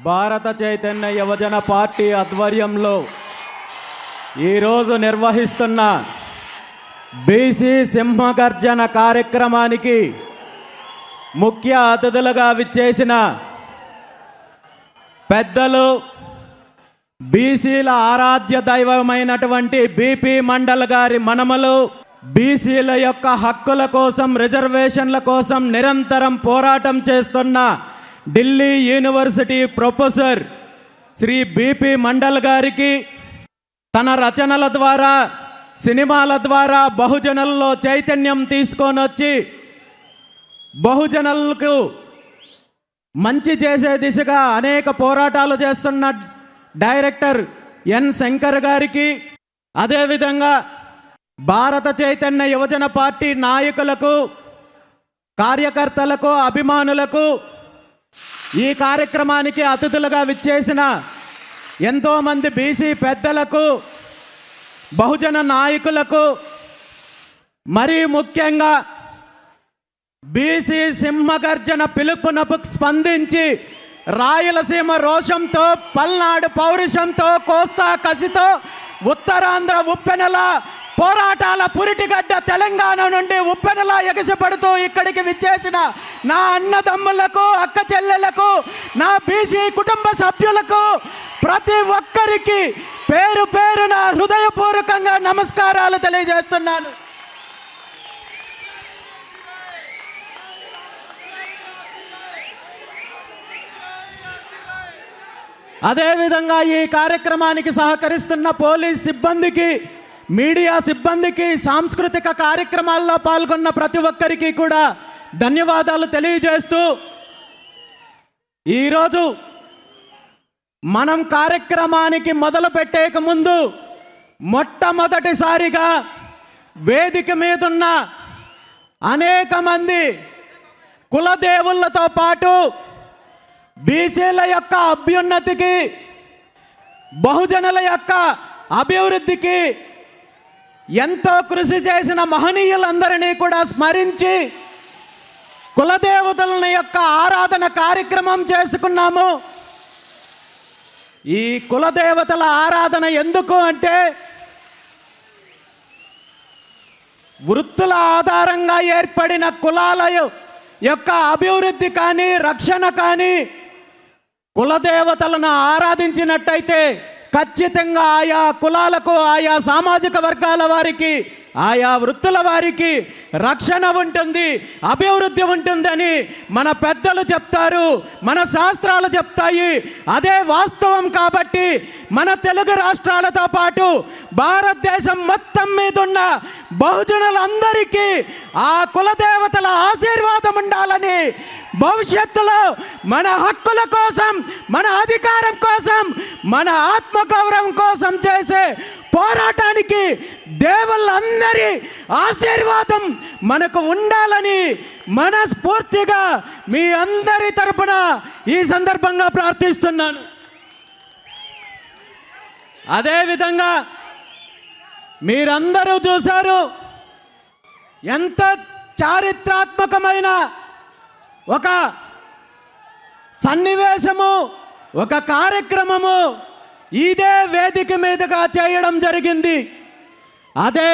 భారత చైతన్య యువజన పార్టీ ఆధ్వర్యంలో ఈరోజు నిర్వహిస్తున్న బీసీ సింహగర్జన కార్యక్రమానికి ముఖ్య అతిథులుగా విచ్చేసిన పెద్దలు, బీసీల ఆరాధ్య దైవమైనటువంటి బీపీ మండల్ గారి మనమలు, బీసీల యొక్క హక్కుల కోసం, రిజర్వేషన్ల కోసం నిరంతరం పోరాటం చేస్తున్న Delhi university professor Shri BP Mandal గారికి తన రచనల ద్వారా, సినిమాల ద్వారా బహుజనుల్లో చైతన్యం తీసుకొని వచ్చి బహుజనులకు మంచి చేసే దిశగా అనేక పోరాటాలు చేస్తున్న డైరెక్టర్ ఎన్ శంకర్ గారికి, అదేవిధంగా భారత చైతన్య యువజన పార్టీ నాయకులకు, కార్యకర్తలకు, అభిమానులకు, ఈ కార్యక్రమానికి అతిథులుగా విచ్చేసిన ఎంతోమంది బీసీ పెద్దలకు, బహుజన నాయకులకు, మరీ ముఖ్యంగా బీసీ సింహగర్జన పిలుపునకు స్పందించి రాయలసీమ రోషంతో, పల్నాడు పౌరుషంతో, కోస్తా కసితో, ఉత్తరాంధ్ర ఉప్పెనల పోరాటాల పురిటిగడ్డ తెలంగాణ నుండి ఉప్పెనలా ఎగసిపడుతూ ఇక్కడికి విచ్చేసిన నా అన్నదమ్ములకు, అక్క చెల్లెలకు, నా బీసీ కుటుంబ సభ్యులకు ప్రతి ఒక్కరికి పేరు పేరున హృదయపూర్వకంగా నమస్కారాలు తెలియజేస్తున్నాను. అదేవిధంగా ఈ కార్యక్రమానికి సహకరిస్తున్న పోలీస్ సిబ్బందికి, మీడియా సిబ్బందికి, సాంస్కృతిక కార్యక్రమాల్లో పాల్గొన్న ప్రతి ఒక్కరికి కూడా ధన్యవాదాలు తెలియజేస్తూ, ఈరోజు మనం కార్యక్రమానికి మొదలు పెట్టేక ముందు మొట్టమొదటిసారిగా వేదిక మీదున్న అనేక మంది కులదేవులతో పాటు బీసీల యొక్క అభ్యున్నతికి, బహుజనుల యొక్క అభివృద్ధికి ఎంతో కృషి చేసిన మహనీయులందరినీ కూడా స్మరించి కులదేవతల యొక్క ఆరాధన కార్యక్రమం చేసుకున్నాము. ఈ కులదేవతల ఆరాధన ఎందుకు అంటే, వృత్తుల ఆధారంగా ఏర్పడిన కులాల యొక్క అభివృద్ధి కానీ, రక్షణ కానీ కులదేవతలను ఆరాధించినట్టయితే ఖచ్చితంగా ఆయా కులాలకు, ఆయా సామాజిక వర్గాల వారికి, ఆయా వృత్తుల వారికి రక్షణ ఉంటుంది, అభివృద్ధి ఉంటుందని మన పెద్దలు చెప్తారు, మన శాస్త్రాలు చెప్తాయి. అదే వాస్తవం కాబట్టి మన తెలుగు రాష్ట్రాలతో పాటు భారతదేశం మొత్తం మీద ఉన్న బహుజనులందరికీ ఆ కులదేవతల ఆశీర్వాదం ఉండాలని, భవిష్యత్తులో మన హక్కుల కోసం, మన అధికారం కోసం, మన ఆత్మగౌరవం కోసం చేసే పోరాటానికి దేవుళ్ళందరి ఆశీర్వాదం మనకు ఉండాలని మనస్ఫూర్తిగా మీ అందరి తరపున ఈ సందర్భంగా ప్రార్థిస్తున్నాను. అదేవిధంగా మీరందరూ చూశారు, ఎంత చారిత్రాత్మకమైన ఒక సన్నివేశము, ఒక కార్యక్రమము ఇదే వేదిక మీదుగా చేయడం జరిగింది. అదే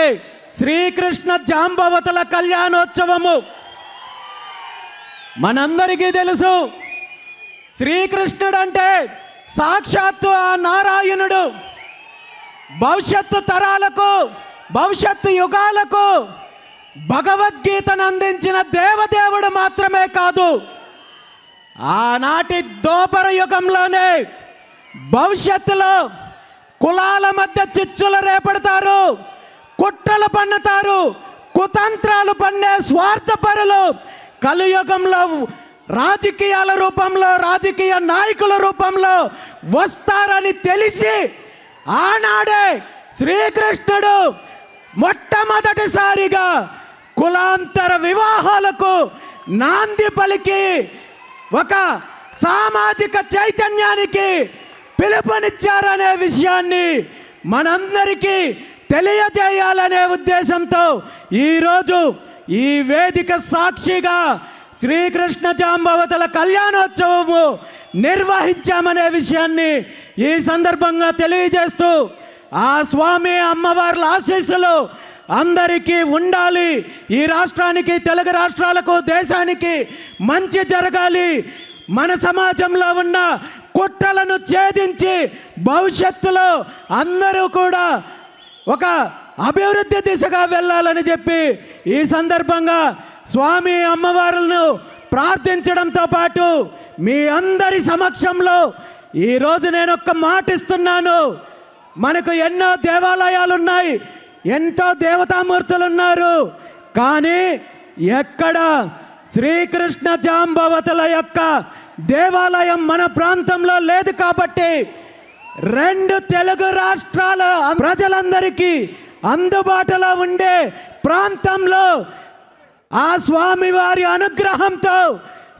శ్రీకృష్ణ జాంబవతుల కళ్యాణోత్సవము. మనందరికీ తెలుసు, శ్రీకృష్ణుడు అంటే సాక్షాత్తు ఆ నారాయణుడు. భవిష్యత్తు తరాలకు, భవిష్యత్తు యుగాలకు భగవద్గీతను అందించిన దేవదేవుడు మాత్రమే కాదు, ఆనాటి దోపర యుగంలోనే భవిష్యత్తులో కులాల మధ్య చిచ్చులు రేపడతారు, కుట్రలు పన్నుతారు, కుతంత్రాలు పన్నే స్వార్థపరులు కలియుగంలో రాజకీయాల రూపంలో, రాజకీయ నాయకుల రూపంలో వస్తారని తెలిసి ఆనాడే శ్రీకృష్ణుడు మొట్టమొదటిసారిగా కులాంతర వివాహాలకు నాంది పలికి ఒక సామాజిక చైతన్యానికి పిలుపునిచ్చారనే విషయాన్ని మనందరికీ తెలియజేయాలనే ఉద్దేశంతో ఈరోజు ఈ వేదిక సాక్షిగా శ్రీకృష్ణ జాంబవతుల కళ్యాణోత్సవము నిర్వహించామనే విషయాన్ని ఈ సందర్భంగా తెలియజేస్తూ ఆ స్వామి అమ్మవార్ల ఆశీస్సులు అందరికీ ఉండాలి. ఈ రాష్ట్రానికి, తెలుగు రాష్ట్రాలకు, దేశానికి మంచి జరగాలి. మన సమాజంలో ఉన్న కుట్రలను ఛేదించి భవిష్యత్తులో అందరూ కూడా ఒక అభివృద్ధి దిశగా వెళ్ళాలని చెప్పి ఈ సందర్భంగా స్వామి అమ్మవారులను ప్రార్థించడంతో పాటు మీ అందరి సమక్షంలో ఈరోజు నేను ఒక్క మాట ఇస్తున్నాను. మనకు ఎన్నో దేవాలయాలు ఉన్నాయి, ఎంతో దేవతామూర్తులు ఉన్నారు, కానీ ఎక్కడ శ్రీకృష్ణ జాంబవతుల యొక్క దేవాలయం మన ప్రాంతంలో లేదు. కాబట్టి 2 తెలుగు రాష్ట్రాల ప్రజలందరికీ అందుబాటులో ఉండే ప్రాంతంలో ఆ స్వామివారి అనుగ్రహంతో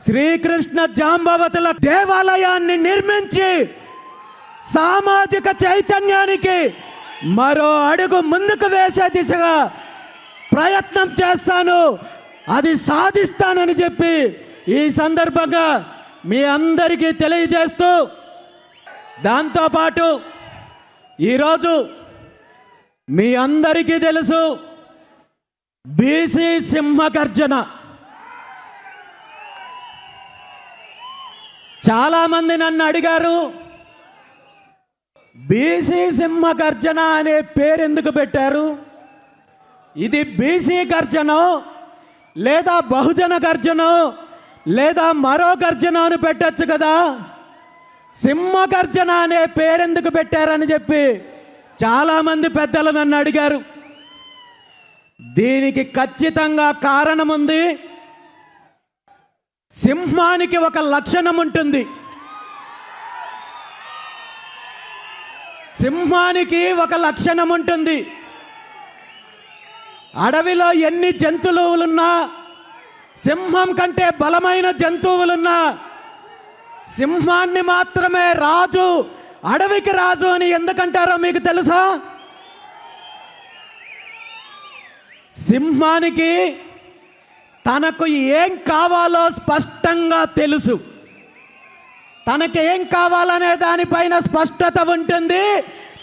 శ్రీకృష్ణ జాంబవతుల దేవాలయాన్ని నిర్మించి సామాజిక చైతన్యానికి మరో అడుగు ముందుకు వేసే దిశగా ప్రయత్నం చేస్తాను, అది సాధిస్తానని చెప్పి ఈ సందర్భంగా మీ అందరికీ తెలియజేస్తూ, దాంతోపాటు ఈరోజు మీ అందరికీ తెలుసు బీసీ సింహగర్జన. చాలామంది నన్ను అడిగారు, బీసీ సింహగర్జన అనే పేరు ఎందుకు పెట్టారు? ఇది బీసీ గర్జనో లేదా బహుజన గర్జనో లేదా మరో గర్జన అని పెట్టచ్చు కదా, సింహగర్జన అనే పేరెందుకు పెట్టారని చెప్పి చాలామంది పెద్దలు నన్ను అడిగారు. దీనికి ఖచ్చితంగా కారణం ఉంది. సింహానికి ఒక లక్షణం ఉంటుంది. సింహానికి ఒక లక్షణం ఉంటుంది. అడవిలో ఎన్ని జంతువులున్నా, సింహం కంటే బలమైన జంతువులున్నా సింహాన్ని మాత్రమే రాజు, అడవికి రాజు అని ఎందుకంటారో మీకు తెలుసా? సింహానికి తనకు ఏం కావాలో స్పష్టంగా తెలుసు. తనకి ఏం కావాలనే దానిపైన స్పష్టత ఉంటుంది.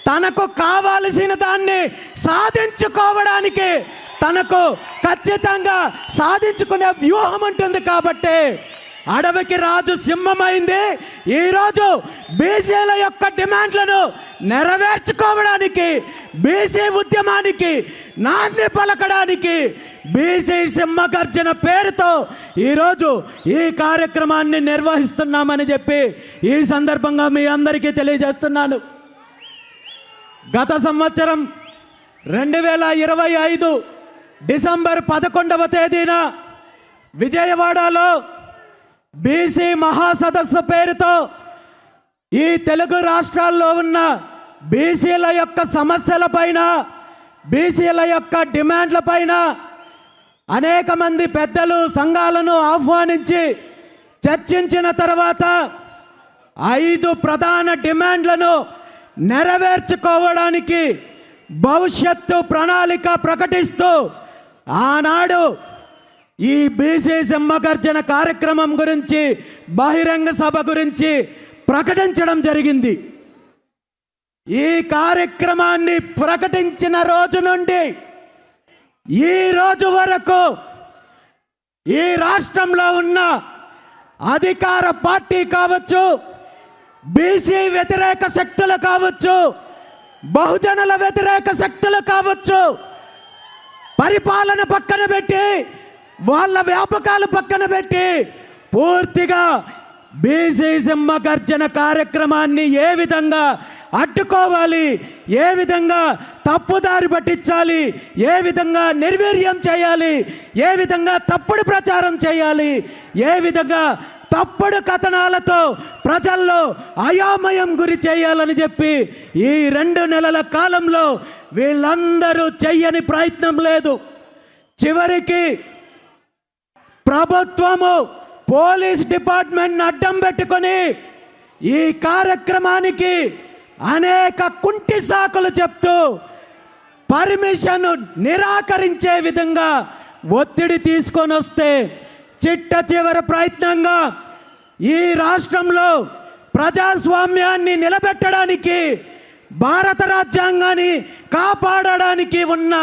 తనకు కావాల్సిన దాన్ని సాధించుకోవడానికి తనకు ఖచ్చితంగా సాధించుకునే వ్యూహం ఉంటుంది. కాబట్టి అడవికి రాజు సింహమైంది. ఈరోజు బీసీల యొక్క డిమాండ్లను నెరవేర్చుకోవడానికి, బీసీ ఉద్యమానికి నాంది పలకడానికి బీసీ సింహగర్జన పేరుతో ఈరోజు ఈ కార్యక్రమాన్ని నిర్వహిస్తున్నామని చెప్పి ఈ సందర్భంగా మీ అందరికీ తెలియజేస్తున్నాను. గత సంవత్సరం 2025 డిసెంబర్ 11వ తేదీన విజయవాడలో బీసీ మహాసదస్సు పేరుతో ఈ తెలుగు రాష్ట్రాల్లో ఉన్న బీసీల యొక్క సమస్యలపైన, బీసీల యొక్క డిమాండ్లపైన అనేక మంది పెద్దలు, సంఘాలను ఆహ్వానించి చర్చించిన తర్వాత 5 ప్రధాన డిమాండ్లను నెరవేర్చుకోవడానికి భవిష్యత్తు ప్రణాళిక ప్రకటిస్తూ ఆనాడు ఈ బీసీ సింహగర్జన కార్యక్రమం గురించి, బహిరంగ సభ గురించి ప్రకటించడం జరిగింది. ఈ కార్యక్రమాన్ని ప్రకటించిన రోజు నుండి ఈ రోజు వరకు ఈ రాష్ట్రంలో ఉన్న అధికార పార్టీ కావచ్చు, బీసీ వ్యతిరేక శక్తులు కావచ్చు, బహుజనుల వ్యతిరేక శక్తులు కావచ్చు, పరిపాలన పక్కన పెట్టి, వాళ్ళ వ్యాపకాలు పక్కన పెట్టి పూర్తిగా బీసీ సింహగర్జన కార్యక్రమాన్ని ఏ విధంగా అడ్డుకోవాలి, ఏ విధంగా తప్పుదారి పట్టించాలి, ఏ విధంగా నిర్వీర్యం చేయాలి, ఏ విధంగా తప్పుడు ప్రచారం చేయాలి, ఏ విధంగా తప్పుడు కథనాలతో ప్రజల్లో అయోమయం గురి చేయాలని చెప్పి ఈ 2 నెలల కాలంలో వీళ్ళందరూ చెయ్యని ప్రయత్నం లేదు. చివరికి ప్రభుత్వము, పోలీస్ డిపార్ట్మెంట్ని అడ్డం పెట్టుకొని ఈ కార్యక్రమానికి అనేక కుంటి సాకులు చెప్తూ పర్మిషన్ నిరాకరించే విధంగా ఒత్తిడి తీసుకొని వస్తే చిట్ట చివరి ప్రయత్నంగా ఈ రాష్ట్రంలో ప్రజాస్వామ్యాన్ని నిలబెట్టడానికి, భారత రాజ్యాంగాన్ని కాపాడడానికి ఉన్న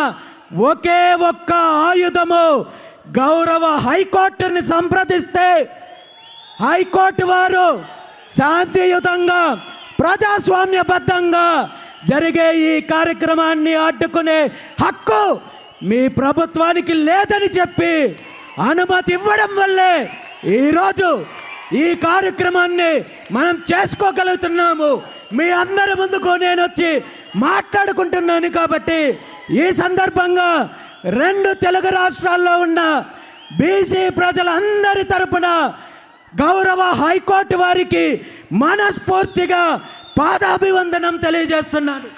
ఒకే ఒక్క ఆయుధము గౌరవ హైకోర్టుని సంప్రదిస్తే హైకోర్టు వారు శాంతియుతంగా ప్రజాస్వామ్యబద్ధంగా జరిగే ఈ కార్యక్రమాన్ని అడ్డుకునే హక్కు మీ ప్రభుత్వానికి లేదని చెప్పి అనుమతి ఇవ్వడం వల్లే ఈరోజు ఈ కార్యక్రమాన్ని మనం చేసుకోగలుగుతున్నాము. మీ అందరి ముందుకు నేను వచ్చి మాట్లాడుకుంటున్నాను. కాబట్టి ఈ సందర్భంగా 2 తెలుగు రాష్ట్రాల్లో ఉన్న బీసీ ప్రజలందరి తరపున గౌరవ హైకోర్టు వారికి మనస్ఫూర్తిగా పాదాభివందనం తెలియజేస్తున్నాను.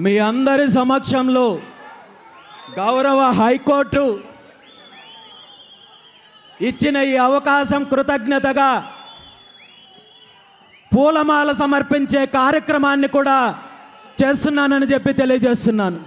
మీ అందరి సమక్షంలో గౌరవ హైకోర్టు ఇచ్చిన ఈ అవకాశం కృతజ్ఞతగా పూలమాల సమర్పించే కార్యక్రమాన్ని కూడా చేస్తున్నానని చెప్పి తెలియజేస్తున్నాను.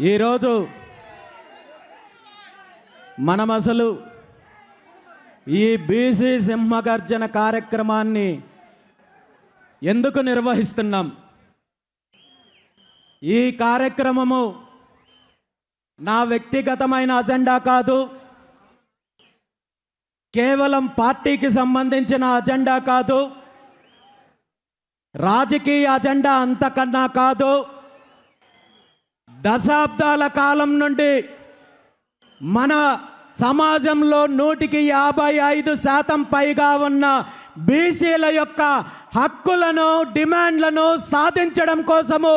ఈరోజు మనం అసలు ఈ బీసీ సింహగర్జన కార్యక్రమాన్ని ఎందుకు నిర్వహిస్తున్నాం? ఈ కార్యక్రమము నా వ్యక్తిగతమైన అజెండా కాదు, కేవలం పార్టీకి సంబంధించిన అజెండా కాదు, రాజకీయ అజెండా అంతకన్నా కాదు. దశాబ్దాల కాలం నుండి మన సమాజంలో 155% పైగా ఉన్న బీసీల యొక్క హక్కులను, డిమాండ్లను సాధించడం కోసము,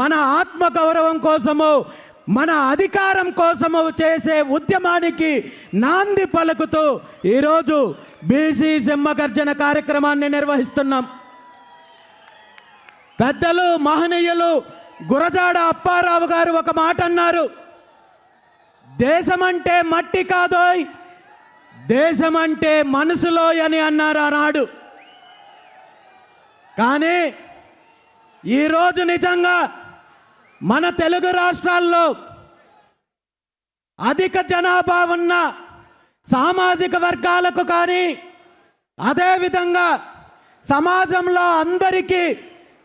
మన ఆత్మగౌరవం కోసము, మన అధికారం కోసము చేసే ఉద్యమానికి నాంది పలుకుతూ ఈరోజు బీసీ సింహగర్జన కార్యక్రమాన్ని నిర్వహిస్తున్నాం. పెద్దలు మహనీయులు గురజాడ అప్పారావు గారు ఒక మాట అన్నారు, దేశమంటే మట్టి కాదోయ్, దేశమంటే మనసులోయ్ అని అన్నారు ఆనాడు. కానీ ఈరోజు నిజంగా మన తెలుగు రాష్ట్రాల్లో అధిక జనాభా ఉన్న సామాజిక వర్గాలకు కానీ, అదేవిధంగా సమాజంలో అందరికీ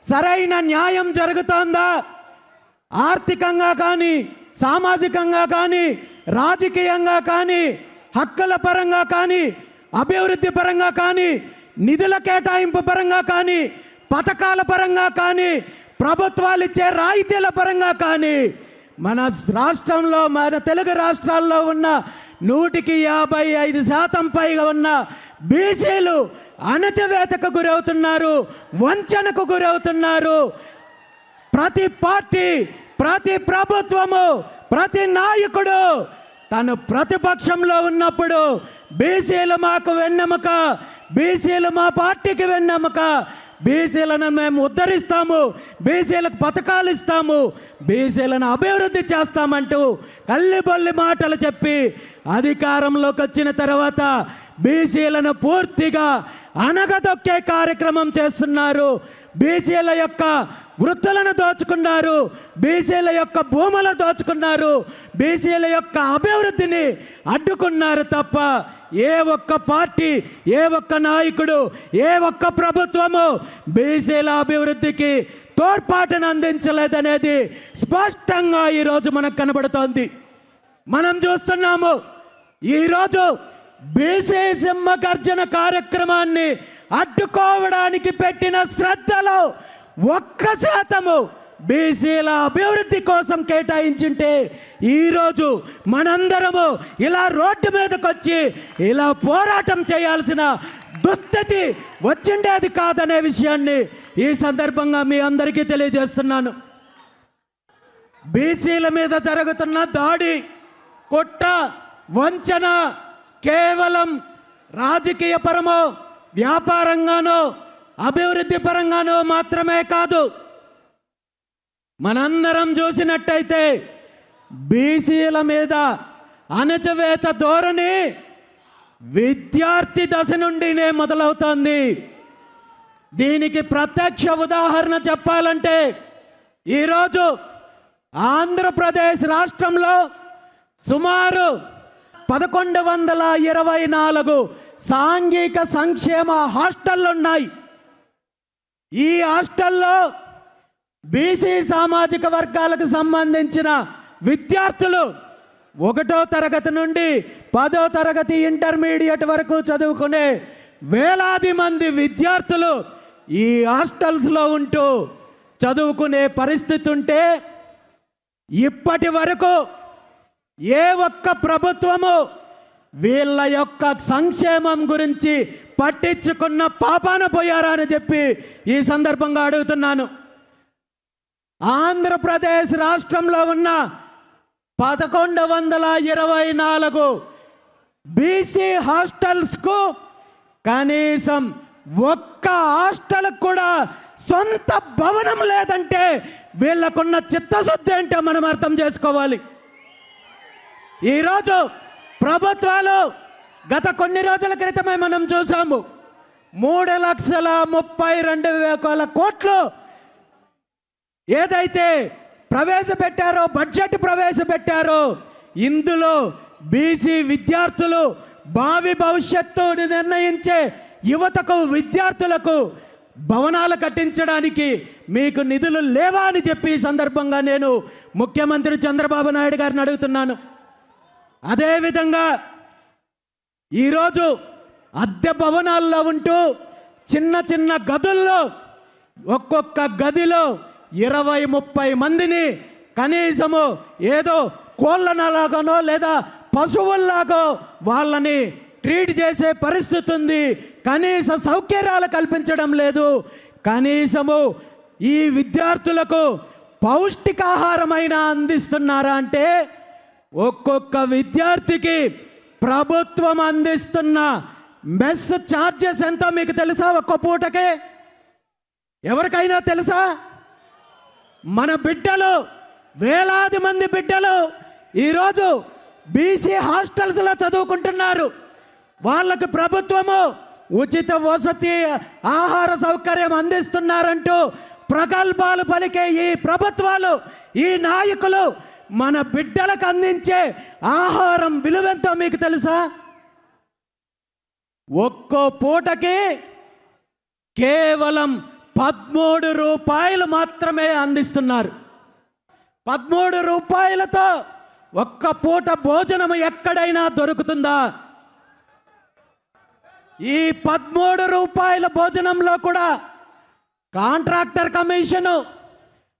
సరైన న్యాయం జరుగుతుందా? ఆర్థికంగా కానీ, సామాజికంగా కానీ, రాజకీయంగా కానీ, హక్కుల పరంగా కానీ, అభివృద్ధి పరంగా కానీ, నిధుల కేటాయింపు పరంగా కానీ, పథకాల పరంగా కానీ, ప్రభుత్వాలు ఇచ్చే రాయితీల పరంగా కానీ మన రాష్ట్రంలో, మన తెలుగు రాష్ట్రాల్లో ఉన్న 155% పైగా ఉన్న బీసీలు అణచివేతకు గురవుతున్నారు, వంచనకు గురవుతున్నారు. ప్రతి పార్టీ, ప్రతి ప్రభుత్వము, ప్రతి నాయకుడు తను ప్రతిపక్షంలో ఉన్నప్పుడు బీసీలు మాకు వెన్నెముక, బీసీలు మా పార్టీకి వెన్నెముక, బీసీలను మేము ఉద్ధరిస్తాము, బీసీలకు పథకాలు ఇస్తాము, బీసీలను అభివృద్ధి చేస్తామంటూ కల్లిబొల్లి మాటలు చెప్పి అధికారంలోకి వచ్చిన తర్వాత బీసీలను పూర్తిగా అనగదొక్కే కార్యక్రమం చేస్తున్నారు. బీసీల యొక్క వృత్తులను దోచుకున్నారు, బీసీల యొక్క భూములు దోచుకున్నారు, బీసీల యొక్క అభివృద్ధిని అడ్డుకున్నారు తప్ప ఏ ఒక్క పార్టీ, ఏ ఒక్క నాయకుడు, ఏ ఒక్క ప్రభుత్వము బీసీల అభివృద్ధికి తోడ్పాటును అందించలేదనేది స్పష్టంగా ఈరోజు మనకు కనబడుతోంది. మనం చూస్తున్నాము ఈరోజు బీసీ సింహగర్జన కార్యక్రమాన్ని అడ్డుకోవడానికి పెట్టిన శ్రద్ధలో 1% బీసీల అభివృద్ధి కోసం కేటాయించుంటే ఈరోజు మనందరము ఇలా రోడ్డు మీదకి వచ్చి ఇలా పోరాటం చేయాల్సిన దుస్థితి వచ్చిండేది కాదనే విషయాన్ని ఈ సందర్భంగా మీ అందరికీ తెలియజేస్తున్నాను. బీసీల మీద జరుగుతున్న దాడి, కుట్ర, వంచన కేవలం రాజకీయ పరమో, వ్యాపారంగానో, అభివృద్ధి పరంగానో మాత్రమే కాదు. మనందరం చూసినట్టయితే బీసీల మీద అణచివేత ధోరణి విద్యార్థి దశ నుండినే మొదలవుతోంది. దీనికి ప్రత్యక్ష ఉదాహరణ చెప్పాలంటే ఈరోజు ఆంధ్రప్రదేశ్ రాష్ట్రంలో సుమారు 1124 సాంఘిక సంక్షేమ హాస్టళ్ళు ఉన్నాయి. ఈ హాస్టల్లో బీసీ సామాజిక వర్గాలకు సంబంధించిన విద్యార్థులు 1వ తరగతి నుండి 10వ తరగతి ఇంటర్మీడియట్ వరకు చదువుకునే వేలాది మంది విద్యార్థులు ఈ హాస్టల్స్లో ఉంటూ చదువుకునే పరిస్థితి ఉంటే ఇప్పటి వరకు ఏ ఒక్క ప్రభుత్వము వీళ్ళ యొక్క సంక్షేమం గురించి పట్టించుకున్న పాపాన పోయారా అని చెప్పి ఈ సందర్భంగా అడుగుతున్నాను. ఆంధ్రప్రదేశ్ రాష్ట్రంలో ఉన్న 1124 బీసీ హాస్టల్స్కు కనీసం ఒక్క హాస్టల్కి కూడా సొంత భవనం లేదంటే వీళ్ళకున్న చిత్తశుద్ధి ఏంటో మనం అర్థం చేసుకోవాలి. ఈరోజు ప్రభుత్వాలు గత కొన్ని రోజుల క్రితమే మనం చూసాము 3,32,000 కోట్లు ఏదైతే ప్రవేశపెట్టారో, బడ్జెట్ ప్రవేశపెట్టారో, ఇందులో బీసీ విద్యార్థులు భావి భవిష్యత్తుని నిర్ణయించే యువతకు, విద్యార్థులకు భవనాలు కట్టించడానికి మీకు నిధులు లేవా అని చెప్పి ఈ సందర్భంగా నేను ముఖ్యమంత్రి చంద్రబాబు నాయుడు గారిని అడుగుతున్నాను. అదేవిధంగా ఈరోజు అద్దె భవనాల్లో ఉంటూ చిన్న చిన్న గదుల్లో ఒక్కొక్క గదిలో 20-30 మందిని కనీసము ఏదో కోళ్ళలాగానో లేదా పశువుల్లాగో వాళ్ళని ట్రీట్ చేసే పరిస్థితి ఉంది. కనీస సౌకర్యాలు కల్పించడం లేదు. కనీసము ఈ విద్యార్థులకు పౌష్టికాహారమైన అందిస్తున్నారా అంటే ఒక్కొక్క విద్యార్థికి ప్రభుత్వం అందిస్తున్న మెస్ ఛార్జెస్ ఎంతో మీకు తెలుసా? ఒక్క పూటకే ఎవరికైనా తెలుసా? మన బిడ్డలు, వేలాది మంది బిడ్డలు ఈరోజు బీసీ హాస్టల్స్లో చదువుకుంటున్నారు. వాళ్ళకు ప్రభుత్వము ఉచిత వసతి, ఆహార సౌకర్యం అందిస్తున్నారంటూ ప్రగల్భాలు పలికే ఈ ప్రభుత్వాలు, ఈ నాయకులు మన బిడ్డలకు అందించే ఆహారం విలువెంతో మీకు తెలుసా? ఒక్కో పూటకి కేవలం 13 రూపాయలు మాత్రమే అందిస్తున్నారు. 13 రూపాయలతో ఒక్క పూట భోజనం ఎక్కడైనా దొరుకుతుందా? ఈ 13 రూపాయల భోజనంలో కూడా కాంట్రాక్టర్ కమిషను,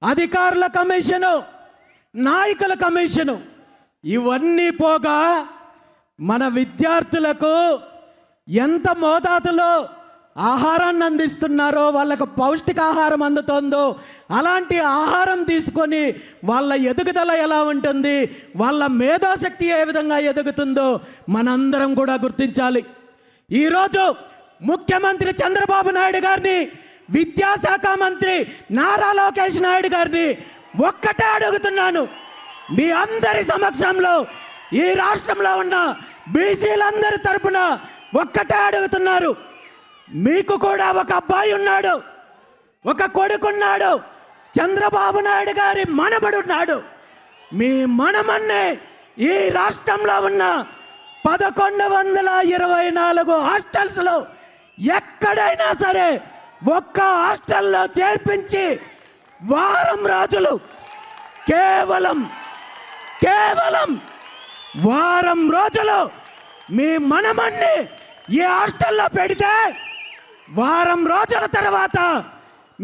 అధికారుల కమిషను, నాయకుల కమిషను ఇవన్నీ పోగా మన విద్యార్థులకు ఎంత మోతాదులో ఆహారాన్ని అందిస్తున్నారో, వాళ్ళకు పౌష్టికాహారం అందుతుందో, అలాంటి ఆహారం తీసుకొని వాళ్ళ ఎదుగుదల ఎలా ఉంటుంది, వాళ్ళ మేధాశక్తి ఏ విధంగా ఎదుగుతుందో మనందరం కూడా గుర్తించాలి. ఈరోజు ముఖ్యమంత్రి చంద్రబాబు నాయుడు గారిని, విద్యాశాఖ మంత్రి నారా లోకేష్ నాయుడు గారిని ఒక్కటే అడుగుతున్నాను. మీ అందరి సమక్షంలో ఈ రాష్ట్రంలో ఉన్న బీసీలందరి తరపున ఒక్కటే అడుగుతున్నారు. మీకు కూడా ఒక అబ్బాయి ఉన్నాడు, ఒక కొడుకున్నాడు, చంద్రబాబు నాయుడు గారి మనమడున్నాడు. మీ మనమన్నే ఈ రాష్ట్రంలో ఉన్న 1124 హాస్టల్స్లో ఎక్కడైనా సరే ఒక్క హాస్టల్లో చేర్పించి వారం రోజులు, కేవలం వారం రోజులు మీ మనమన్ని ఈ హాస్టల్లో పెడితే వారం రోజుల తర్వాత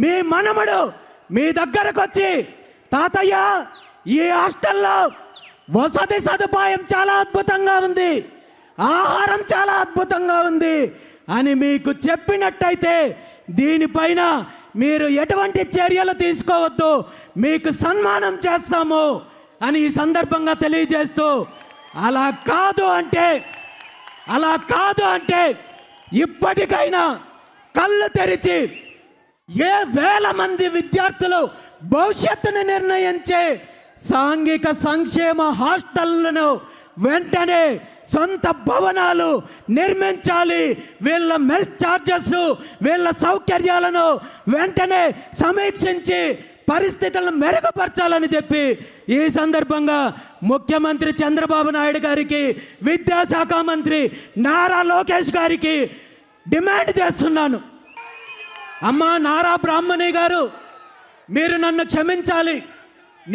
మీ మనమడు మీ దగ్గరకు వచ్చి తాతయ్య ఈ హాస్టల్లో వసతి సదుపాయం చాలా అద్భుతంగా ఉంది, ఆహారం చాలా అద్భుతంగా ఉంది అని మీకు చెప్పినట్టయితే దీనిపైన మీరు ఎటువంటి చర్యలు తీసుకోవద్దు, మీకు సన్మానం చేస్తాము అని ఈ సందర్భంగా తెలియజేస్తూ, అలా కాదు అంటే ఇప్పటికైనా కళ్ళు తెరిచి ఏ వేల మంది విద్యార్థులు భవిష్యత్తును నిర్ణయించే సాంఘిక సంక్షేమ హాస్టళ్లను వెంటనే సొంత భవనాలు నిర్మించాలి, వీళ్ళ మెస్ ఛార్జెస్ వీళ్ళ సౌకర్యాలను వెంటనే సమీక్షించి పరిస్థితులను మెరుగుపరచాలని చెప్పి ఈ సందర్భంగా ముఖ్యమంత్రి చంద్రబాబు నాయుడు గారికి, విద్యాశాఖ మంత్రి నారా లోకేష్ గారికి డిమాండ్ చేస్తున్నాను. అమ్మా నారా బ్రాహ్మణి గారు, మీరు నన్ను క్షమించాలి.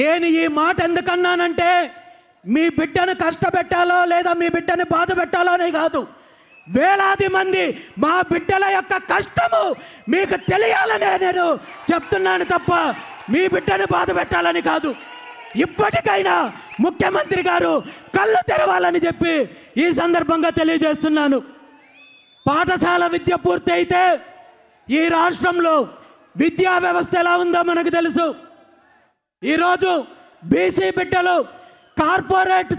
నేను ఈ మాట ఎందుకన్నానంటే మీ బిడ్డను కష్టపెట్టాలో లేదా మీ బిడ్డని బాధ పెట్టాలో అని కాదు. వేలాది మంది మా బిడ్డల యొక్క కష్టము మీకు తెలియాలనే నేను చెప్తున్నాను తప్ప మీ బిడ్డను బాధ పెట్టాలని కాదు. ఇప్పటికైనా ముఖ్యమంత్రి గారు కళ్ళు తెరవాలని చెప్పి ఈ సందర్భంగా తెలియజేస్తున్నాను. పాఠశాల విద్య పూర్తి అయితే ఈ రాష్ట్రంలో విద్యా వ్యవస్థ ఎలా ఉందో మనకు తెలుసు. ఈరోజు బీసీ బిడ్డలు కార్పొరేట్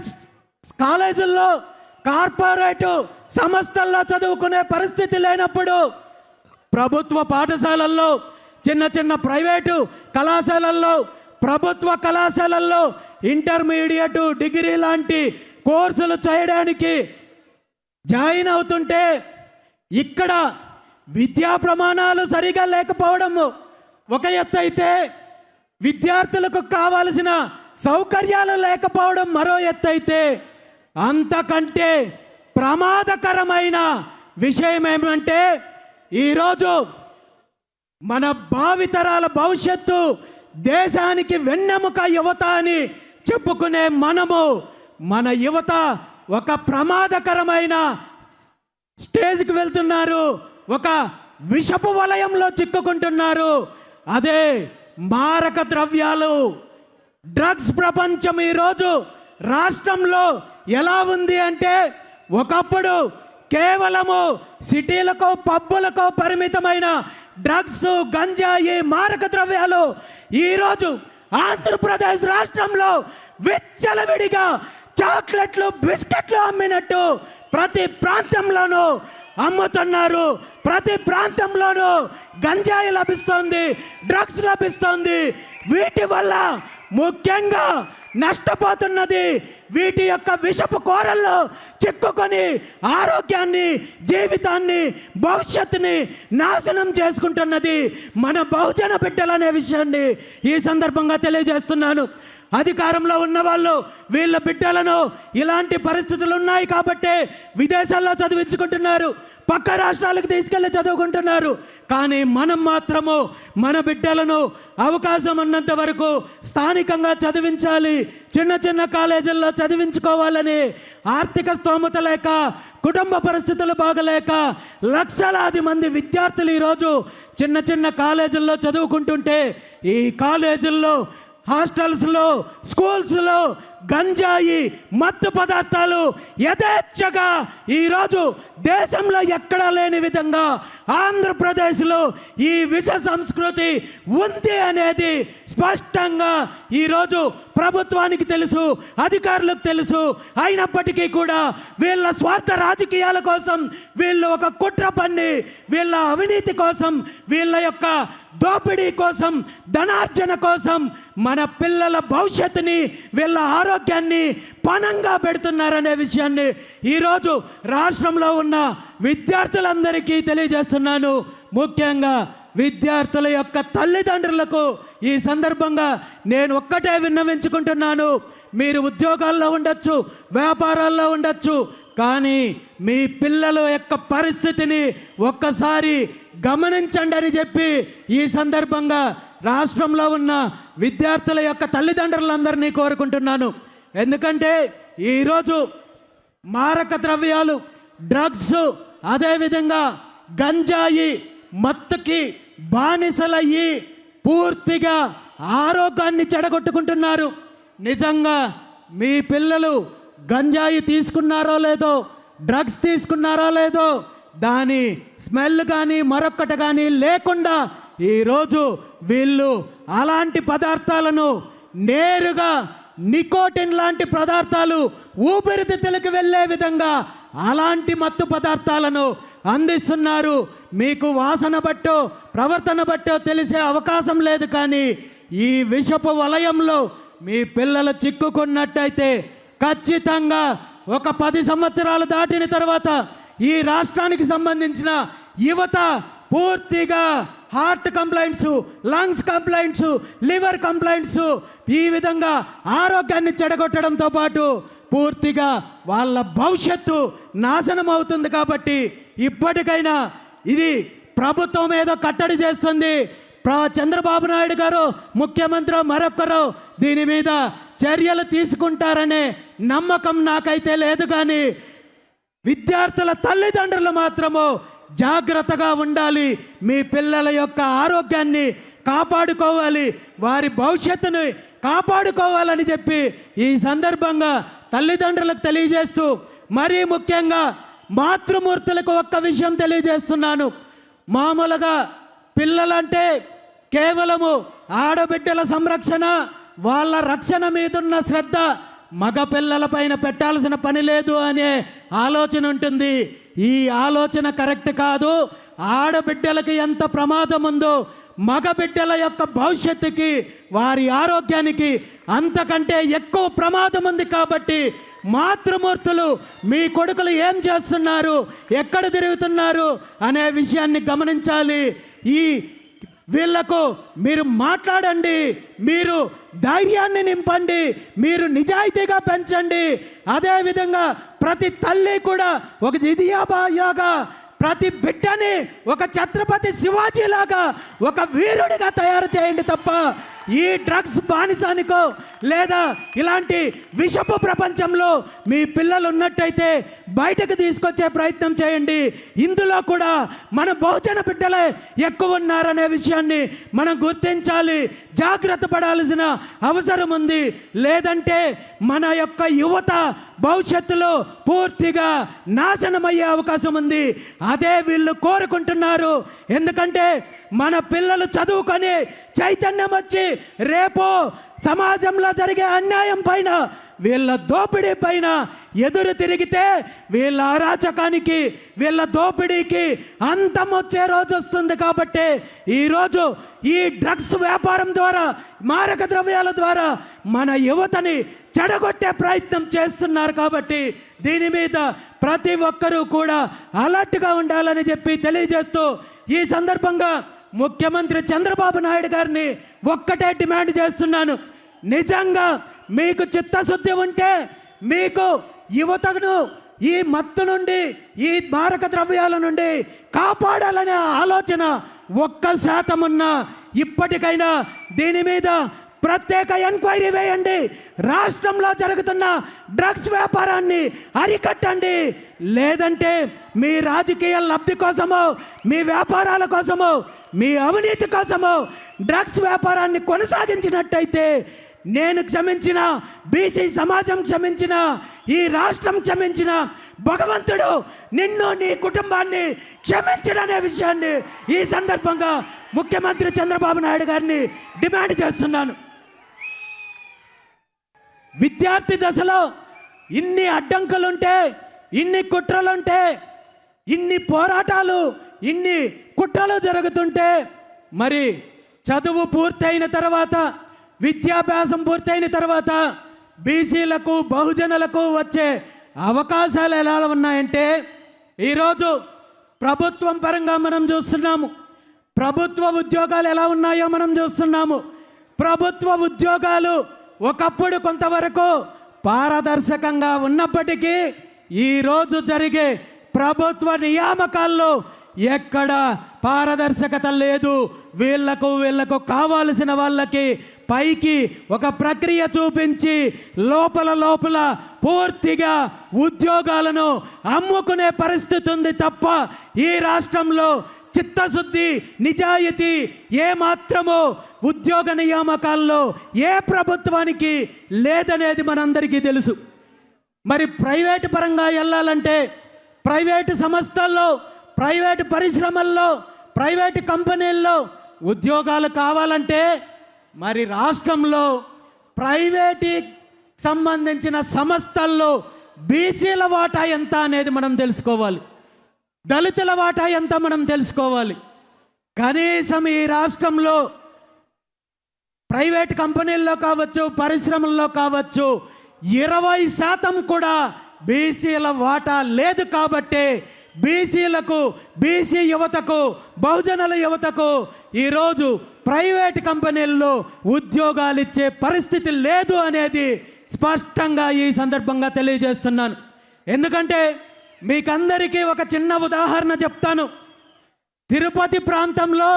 కాలేజీల్లో, కార్పొరేట్ సంస్థల్లో చదువుకునే పరిస్థితి లేనప్పుడు ప్రభుత్వ పాఠశాలల్లో, చిన్న చిన్న ప్రైవేటు కళాశాలల్లో, ప్రభుత్వ కళాశాలల్లో ఇంటర్మీడియట్, డిగ్రీ లాంటి కోర్సులు చేయడానికి జాయిన్ అవుతుంటే ఇక్కడ విద్యా ప్రమాణాలు సరిగా లేకపోవడము ఒక ఎత్తు అయితే, విద్యార్థులకు కావలసిన సౌకర్యాలు లేకపోవడం మరో ఎత్తు అయితే, అంతకంటే ప్రమాదకరమైన విషయం ఏమంటే ఈరోజు మన భావితరాల భవిష్యత్తు, దేశానికి వెన్నెముక యువత అని చెప్పుకునే మనము, మన యువత ఒక ప్రమాదకరమైన స్టేజ్కి వెళ్తున్నారు, ఒక విషపు వలయంలో చిక్కుకుంటున్నారు. అదే మారక ద్రవ్యాలు, డ్రగ్స్ ప్రపంచం ఈరోజు రాష్ట్రంలో ఎలా ఉంది అంటే, ఒకప్పుడు కేవలము సిటీలకు పబ్బులకు పరిమితమైన డ్రగ్స్, గంజాయి, మారక ద్రవ్యాలు ఈరోజు ఆంధ్రప్రదేశ్ రాష్ట్రంలో విచ్చలవిడిగా చాక్లెట్లు, బిస్కెట్లు అమ్మినట్టు ప్రతి ప్రాంతంలోనూ అమ్ముతున్నారు. ప్రతి ప్రాంతంలోనూ గంజాయి లభిస్తోంది, డ్రగ్స్ లభిస్తోంది. వీటి వల్ల ముఖ్యంగా నష్టపోతున్నది వీటి యొక్క విషపు కోరల్లో చిక్కుకొని ఆరోగ్యాన్ని, జీవితాన్ని, భవిష్యత్తుని నాశనం చేసుకుంటున్నది మన బహుజన బిడ్డలనే విషయాన్ని ఈ సందర్భంగా తెలియజేస్తున్నాను. అధికారంలో ఉన్న వాళ్ళు వీళ్ళ బిడ్డలను ఇలాంటి పరిస్థితులు ఉన్నాయి కాబట్టి విదేశాల్లో చదివించుకుంటున్నారు, పక్క రాష్ట్రాలకు తీసుకెళ్ళి చదువుకుంటున్నారు. కానీ మనం మాత్రము మన బిడ్డలను అవకాశం ఉన్నంత వరకు స్థానికంగా చదివించాలి, చిన్న చిన్న కాలేజీల్లో చదివించుకోవాలని ఆర్థిక స్తోమత లేక, కుటుంబ పరిస్థితులు బాగలేక లక్షలాది మంది విద్యార్థులు ఈరోజు చిన్న చిన్న కాలేజీల్లో చదువుకుంటుంటే, ఈ కాలేజీల్లో, హాస్టల్స్లో, స్కూల్స్లో గంజాయి, మత్తు పదార్థాలు యథేచ్ఛగా ఈరోజు దేశంలో ఎక్కడా లేని విధంగా ఆంధ్రప్రదేశ్లో ఈ విష సంస్కృతి ఉంది అనేది స్పష్టంగా ఈరోజు ప్రభుత్వానికి తెలుసు, అధికారులకు తెలుసు. అయినప్పటికీ కూడా వీళ్ళ స్వార్థ రాజకీయాల కోసం, వీళ్ళు ఒక కుట్ర పన్ని, వీళ్ళ అవినీతి కోసం, వీళ్ళ యొక్క దోపిడీ కోసం, ధనార్జన కోసం మన పిల్లల భవిష్యత్తుని, వీళ్ళ ఆరోగ్యాన్ని పణంగా పెడుతున్నారనే విషయాన్ని ఈరోజు రాష్ట్రంలో ఉన్న విద్యార్థులందరికీ తెలియజేస్తున్నాను. ముఖ్యంగా విద్యార్థుల యొక్క తల్లిదండ్రులకు ఈ సందర్భంగా నేను ఒక్కటే విన్నవించుకుంటున్నాను. మీరు ఉద్యోగాల్లో ఉండొచ్చు, వ్యాపారాల్లో ఉండొచ్చు, కానీ మీ పిల్లల యొక్క పరిస్థితిని ఒక్కసారి గమనించండి అని చెప్పి ఈ సందర్భంగా రాష్ట్రంలో ఉన్న విద్యార్థుల యొక్క తల్లిదండ్రులందరినీ కోరుకుంటున్నాను. ఎందుకంటే ఈరోజు మారక ద్రవ్యాలు, డ్రగ్స్, అదేవిధంగా గంజాయి, మత్తుకి బానిసలయ్యి పూర్తిగా ఆరోగ్యాన్ని చెడగొట్టుకుంటున్నారు. నిజంగా మీ పిల్లలు గంజాయి తీసుకున్నారో లేదో, డ్రగ్స్ తీసుకున్నారో లేదో, దాని స్మెల్ కానీ మరొక్కటి కానీ లేకుండా ఈరోజు వీళ్ళు అలాంటి పదార్థాలను నేరుగా నికోటిన్ లాంటి పదార్థాలు ఊపిరితిత్తులకు వెళ్ళే విధంగా అలాంటి మత్తు పదార్థాలను అందిస్తున్నారు. మీకు వాసన బట్టో ప్రవర్తన బట్టో తెలిసే అవకాశం లేదు. కానీ ఈ విషపు వలయంలో మీ పిల్లలు చిక్కుకున్నట్టయితే ఖచ్చితంగా ఒక 10 సంవత్సరాలు దాటిన తర్వాత ఈ రాష్ట్రానికి సంబంధించిన యువత పూర్తిగా heart complaints, lungs complaints, liver complaints, ఈ విధంగా ఆరోగ్యాన్ని చెడగొట్టడంతో పాటు పూర్తిగా వాళ్ళ భవిష్యత్తు నాశనం అవుతుంది. కాబట్టి ఇప్పటికైనా ఇది ప్రభుత్వం ఏదో కట్టడి చేస్తుంది, చంద్రబాబు నాయుడు గారు ముఖ్యమంత్రి మరొకరు దీని మీద చర్యలు తీసుకుంటారనే నమ్మకం నాకైతే లేదు. కానీ విద్యార్థుల తల్లిదండ్రులు మాత్రము జాగ్రత్తగా ఉండాలి. మీ పిల్లల యొక్క ఆరోగ్యాన్ని కాపాడుకోవాలి, వారి భవిష్యత్తుని కాపాడుకోవాలని చెప్పి ఈ సందర్భంగా తల్లిదండ్రులకు తెలియజేస్తూ, మరీ ముఖ్యంగా మాతృమూర్తులకు ఒక్క విషయం తెలియజేస్తున్నాను. మామూలుగా పిల్లలంటే కేవలము ఆడబిడ్డల సంరక్షణ, వాళ్ళ రక్షణ మీదున్న శ్రద్ధ మగ పిల్లలపైన పెట్టాల్సిన పని లేదు అనే ఆలోచన ఉంటుంది. ఈ ఆలోచన కరెక్ట్ కాదు. ఆడబిడ్డలకి ఎంత ప్రమాదం ఉందో మగ బిడ్డల యొక్క భవిష్యత్తుకి, వారి ఆరోగ్యానికి అంతకంటే ఎక్కువ ప్రమాదం ఉంది. కాబట్టి మాతృమూర్తులు మీ కొడుకులు ఏం చేస్తున్నారు, ఎక్కడ తిరుగుతున్నారు అనే విషయాన్ని గమనించాలి. ఈ వీళ్లకు మీరు మాట్లాడండి, మీరు ధైర్యాన్ని నింపండి, మీరు నిజాయితీగా పెంచండి. అదేవిధంగా ప్రతి తల్లి కూడా ఒక జిదియాబాగా, ప్రతి బిడ్డని ఒక ఛత్రపతి శివాజీలాగా ఒక వీరుడిగా తయారు చేయండి తప్ప ఈ డ్రగ్స్ బానిసానికో లేదా ఇలాంటి విషపు ప్రపంచంలో మీ పిల్లలు ఉన్నట్టయితే బయటకు తీసుకొచ్చే ప్రయత్నం చేయండి. ఇందులో కూడా మన బహుజన బిడ్డలే ఎక్కువ ఉన్నారనే విషయాన్ని మనం గుర్తించాలి, జాగ్రత్త పడాల్సిన అవసరం ఉంది. లేదంటే మన యొక్క యువత భవిష్యత్తులో పూర్తిగా నాశనమయ్యే అవకాశం ఉంది. అదే వీళ్ళు కోరుకుంటున్నారు. ఎందుకంటే మన పిల్లలు చదువుకొని చైతన్యం వచ్చి రేపు సమాజంలో జరిగే అన్యాయం పైన, వీళ్ళ దోపిడీ పైన ఎదురు తిరిగితే వీళ్ళ అరాచకానికి, వీళ్ళ దోపిడీకి అంతం వచ్చే రోజు వస్తుంది. కాబట్టి ఈరోజు ఈ డ్రగ్స్ వ్యాపారం ద్వారా, మారక ద్రవ్యాల ద్వారా మన యువతని చెడగొట్టే ప్రయత్నం చేస్తున్నారు. కాబట్టి దీని మీద ప్రతి ఒక్కరూ కూడా అలర్ట్గా ఉండాలని చెప్పి తెలియజేస్తూ, ఈ సందర్భంగా ముఖ్యమంత్రి చంద్రబాబు నాయుడు గారిని ఒక్కటే డిమాండ్ చేస్తున్నాను. నిజంగా మీకు చిత్తశుద్ధి ఉంటే, మీకు యువతను ఈ మత్తు నుండి, ఈ మారక ద్రవ్యాల నుండి కాపాడాలనే ఆలోచన 1% ఉన్నా ఇప్పటికైనా దీని మీద ప్రత్యేక ఎంక్వైరీ వేయండి. రాష్ట్రంలో జరుగుతున్న డ్రగ్స్ వ్యాపారాన్ని అరికట్టండి. లేదంటే మీ రాజకీయ లబ్ధి కోసమో, మీ వ్యాపారాల కోసమో, మీ అవినీతి కోసమో డ్రగ్స్ వ్యాపారాన్ని కొనసాగించినట్టయితే నేను క్షమించిన, బీసీ సమాజం క్షమించిన, ఈ రాష్ట్రం క్షమించిన భగవంతుడు నిన్ను, నీ కుటుంబాన్ని క్షమించడనే విషయాన్ని ఈ సందర్భంగా ముఖ్యమంత్రి చంద్రబాబు నాయుడు గారిని డిమాండ్ చేస్తున్నాను. విద్యార్థి దశలో ఇన్ని అడ్డంకులుంటే, ఇన్ని కుట్రలుంటే, ఇన్ని పోరాటాలు, ఇన్ని కుట్రలు జరుగుతుంటే, మరి చదువు పూర్తయిన తర్వాత, విద్యాభ్యాసం పూర్తయిన తర్వాత బీసీలకు, బహుజనులకు వచ్చే అవకాశాలు ఎలా ఉన్నాయంటే, ఈరోజు ప్రభుత్వం పరంగా మనం చూస్తున్నాము. ప్రభుత్వ ఉద్యోగాలు ఎలా ఉన్నాయో మనం చూస్తున్నాము. ప్రభుత్వ ఉద్యోగాలు ఒకప్పుడు కొంతవరకు పారదర్శకంగా ఉన్నప్పటికీ ఈరోజు జరిగే ప్రభుత్వ నియామకాల్లో ఎక్కడ పారదర్శకత లేదు. వీళ్లకు కావాల్సిన వాళ్ళకి పైకి ఒక ప్రక్రియ చూపించి లోపల పూర్తిగా ఉద్యోగాలను అమ్ముకునే పరిస్థితి ఉంది తప్ప ఈ రాష్ట్రంలో చిత్తశుద్ధి, నిజాయితీ ఏ మాత్రమో ఉద్యోగ నియామకాల్లో ఏ ప్రభుత్వానికి లేదనేది మనందరికీ తెలుసు. మరి ప్రైవేటు పరంగా వెళ్ళాలంటే ప్రైవేటు సంస్థల్లో, ప్రైవేటు పరిశ్రమల్లో, ప్రైవేటు కంపెనీల్లో ఉద్యోగాలు కావాలంటే మరి రాష్ట్రంలో ప్రైవేటు సంబంధించిన సంస్థల్లో బీసీల వాటా ఎంత అనేది మనం తెలుసుకోవాలి. దళితుల వాటా ఎంత మనం తెలుసుకోవాలి. కనీసం ఈ రాష్ట్రంలో ప్రైవేట్ కంపెనీల్లో కావచ్చు, పరిశ్రమల్లో కావచ్చు 20% కూడా బీసీల వాటా లేదు. కాబట్టి బీసీలకు, బీసీ యువతకు, బహుజనుల యువతకు ఈరోజు ప్రైవేట్ కంపెనీల్లో ఉద్యోగాలు ఇచ్చే పరిస్థితి లేదు అనేది స్పష్టంగా ఈ సందర్భంగా తెలియజేస్తున్నాను. ఎందుకంటే మీకందరికీ ఒక చిన్న ఉదాహరణ చెప్తాను. తిరుపతి ప్రాంతంలో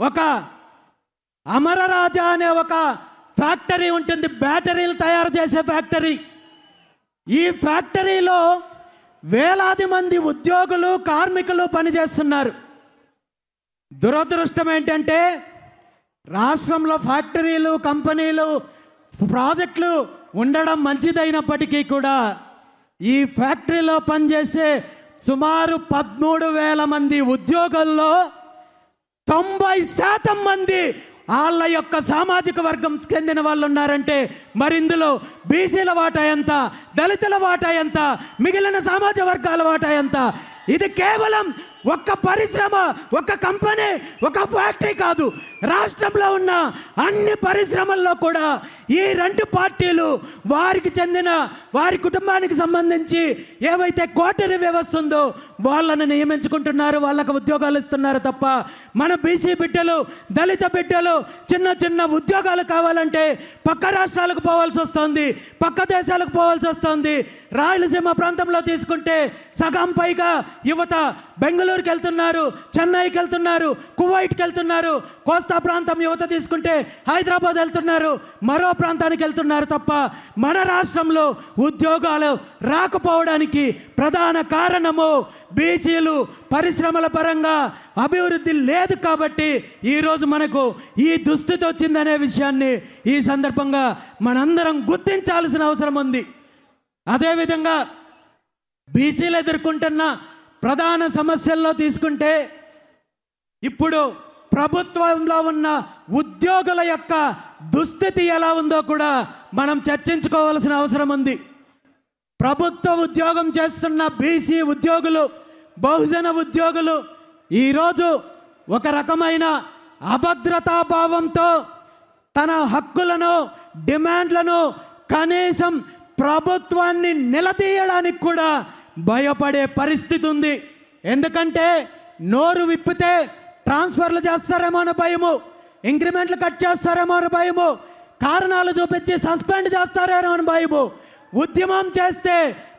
ఒక అమరరాజా అనే ఒక ఫ్యాక్టరీ ఉంటుంది, బ్యాటరీలు తయారు చేసే ఫ్యాక్టరీ. ఈ ఫ్యాక్టరీలో వేలాది మంది ఉద్యోగులు, కార్మికులు పనిచేస్తున్నారు. దురదృష్టం ఏంటంటే రాష్ట్రంలో ఫ్యాక్టరీలు, కంపెనీలు, ప్రాజెక్టులు ఉండడం మంచిదైనప్పటికీ కూడా ఈ ఫ్యాక్టరీలో పనిచేసే సుమారు 13,000 మంది ఉద్యోగుల్లో 90% మంది వాళ్ళ యొక్క సామాజిక వర్గం చెందిన వాళ్ళు ఉన్నారంటే మరి ఇందులో బీసీల వాటా ఎంత, దళితుల వాటా ఎంత, మిగిలిన సామాజిక వర్గాల వాటా ఎంత? ఇది కేవలం ఒక్క పరిశ్రమ, ఒక కంపెనీ, ఒక ఫ్యాక్టరీ కాదు. రాష్ట్రంలో ఉన్న అన్ని పరిశ్రమల్లో కూడా ఈ 2 పార్టీలు వారికి చెందిన వారి కుటుంబానికి సంబంధించి ఏవైతే కోటరీ వ్యవస్థ ఉందో వాళ్ళని నియమించుకుంటున్నారు, వాళ్ళకు ఉద్యోగాలు ఇస్తున్నారు తప్ప మన బీసీ బిడ్డలు, దళిత బిడ్డలు చిన్న చిన్న ఉద్యోగాలు కావాలంటే పక్క రాష్ట్రాలకు పోవాల్సి వస్తుంది, పక్క దేశాలకు పోవాల్సి వస్తుంది. రాయలసీమ ప్రాంతంలో తీసుకుంటే సగం పైగా యువత బెంగళూరుకి వెళ్తున్నారు, చెన్నైకి వెళ్తున్నారు, కువైట్కి వెళ్తున్నారు. కోస్తా ప్రాంతం యువత తీసుకుంటే హైదరాబాద్ వెళ్తున్నారు, మరో ప్రాంతానికి వెళ్తున్నారు తప్ప మన రాష్ట్రంలో ఉద్యోగాలు రాకపోవడానికి ప్రధాన కారణము బీసీలు పరిశ్రమల పరంగా అభివృద్ధి లేదు. కాబట్టి ఈరోజు మనకు ఈ దుస్థితి వచ్చిందనే విషయాన్ని ఈ సందర్భంగా మనందరం గుర్తించాల్సిన అవసరం ఉంది. అదేవిధంగా బీసీలు ఎదుర్కొంటున్న ప్రధాన సమస్యల్లో తీసుకుంటే ఇప్పుడు ప్రభుత్వంలో ఉన్న ఉద్యోగుల యొక్క దుస్థితి ఎలా ఉందో కూడా మనం చర్చించుకోవాల్సిన అవసరం ఉంది. ప్రభుత్వ ఉద్యోగం చేస్తున్న బీసీ ఉద్యోగులు, బహుజన ఉద్యోగులు ఈరోజు ఒక రకమైన అభద్రతా భావంతో తన హక్కులను, డిమాండ్లను కనీసం ప్రభుత్వాన్ని నిలదీయడానికి కూడా భయపడే పరిస్థితి ఉంది. ఎందుకంటే నోరు విప్పితే ట్రాన్స్ఫర్లు చేస్తారేమో అని భయము, ఇంక్రిమెంట్లు కట్ చేస్తారేమో అని భయము, కారణాలు చూపించి సస్పెండ్ చేస్తారేమో అని భయము. ఉద్యమం చేస్తే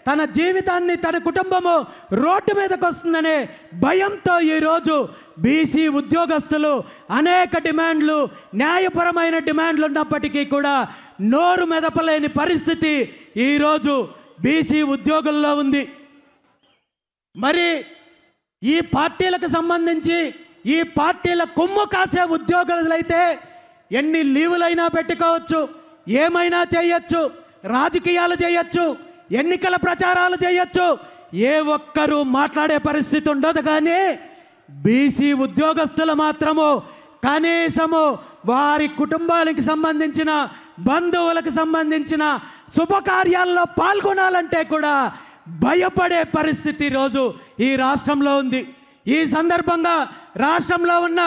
తన జీవితాన్ని, తన కుటుంబము రోడ్డు మీదకి వస్తుందనే భయంతో ఈరోజు బీసీ ఉద్యోగస్తులు అనేక డిమాండ్లు, న్యాయపరమైన డిమాండ్లు ఉన్నప్పటికీ కూడా నోరు మెదపలేని పరిస్థితి ఈరోజు బీసీ ఉద్యోగుల్లో ఉంది. మరి ఈ పార్టీలకు సంబంధించి ఈ పార్టీల కొమ్ము కాసే ఉద్యోగులైతే ఎన్ని లీవులైనా పెట్టుకోవచ్చు, ఏమైనా చేయొచ్చు, రాజకీయాలు చేయొచ్చు, ఎన్నికల ప్రచారాలు చేయొచ్చు, ఏ ఒక్కరూ మాట్లాడే పరిస్థితి ఉండదు. కానీ బీసీ ఉద్యోగస్తులు మాత్రము కనీసము వారి కుటుంబాలకు సంబంధించిన, బంధువులకు సంబంధించిన శుభకార్యాల్లో పాల్గొనాలంటే కూడా భయపడే పరిస్థితి ఈరోజు ఈ రాష్ట్రంలో ఉంది. ఈ సందర్భంగా రాష్ట్రంలో ఉన్న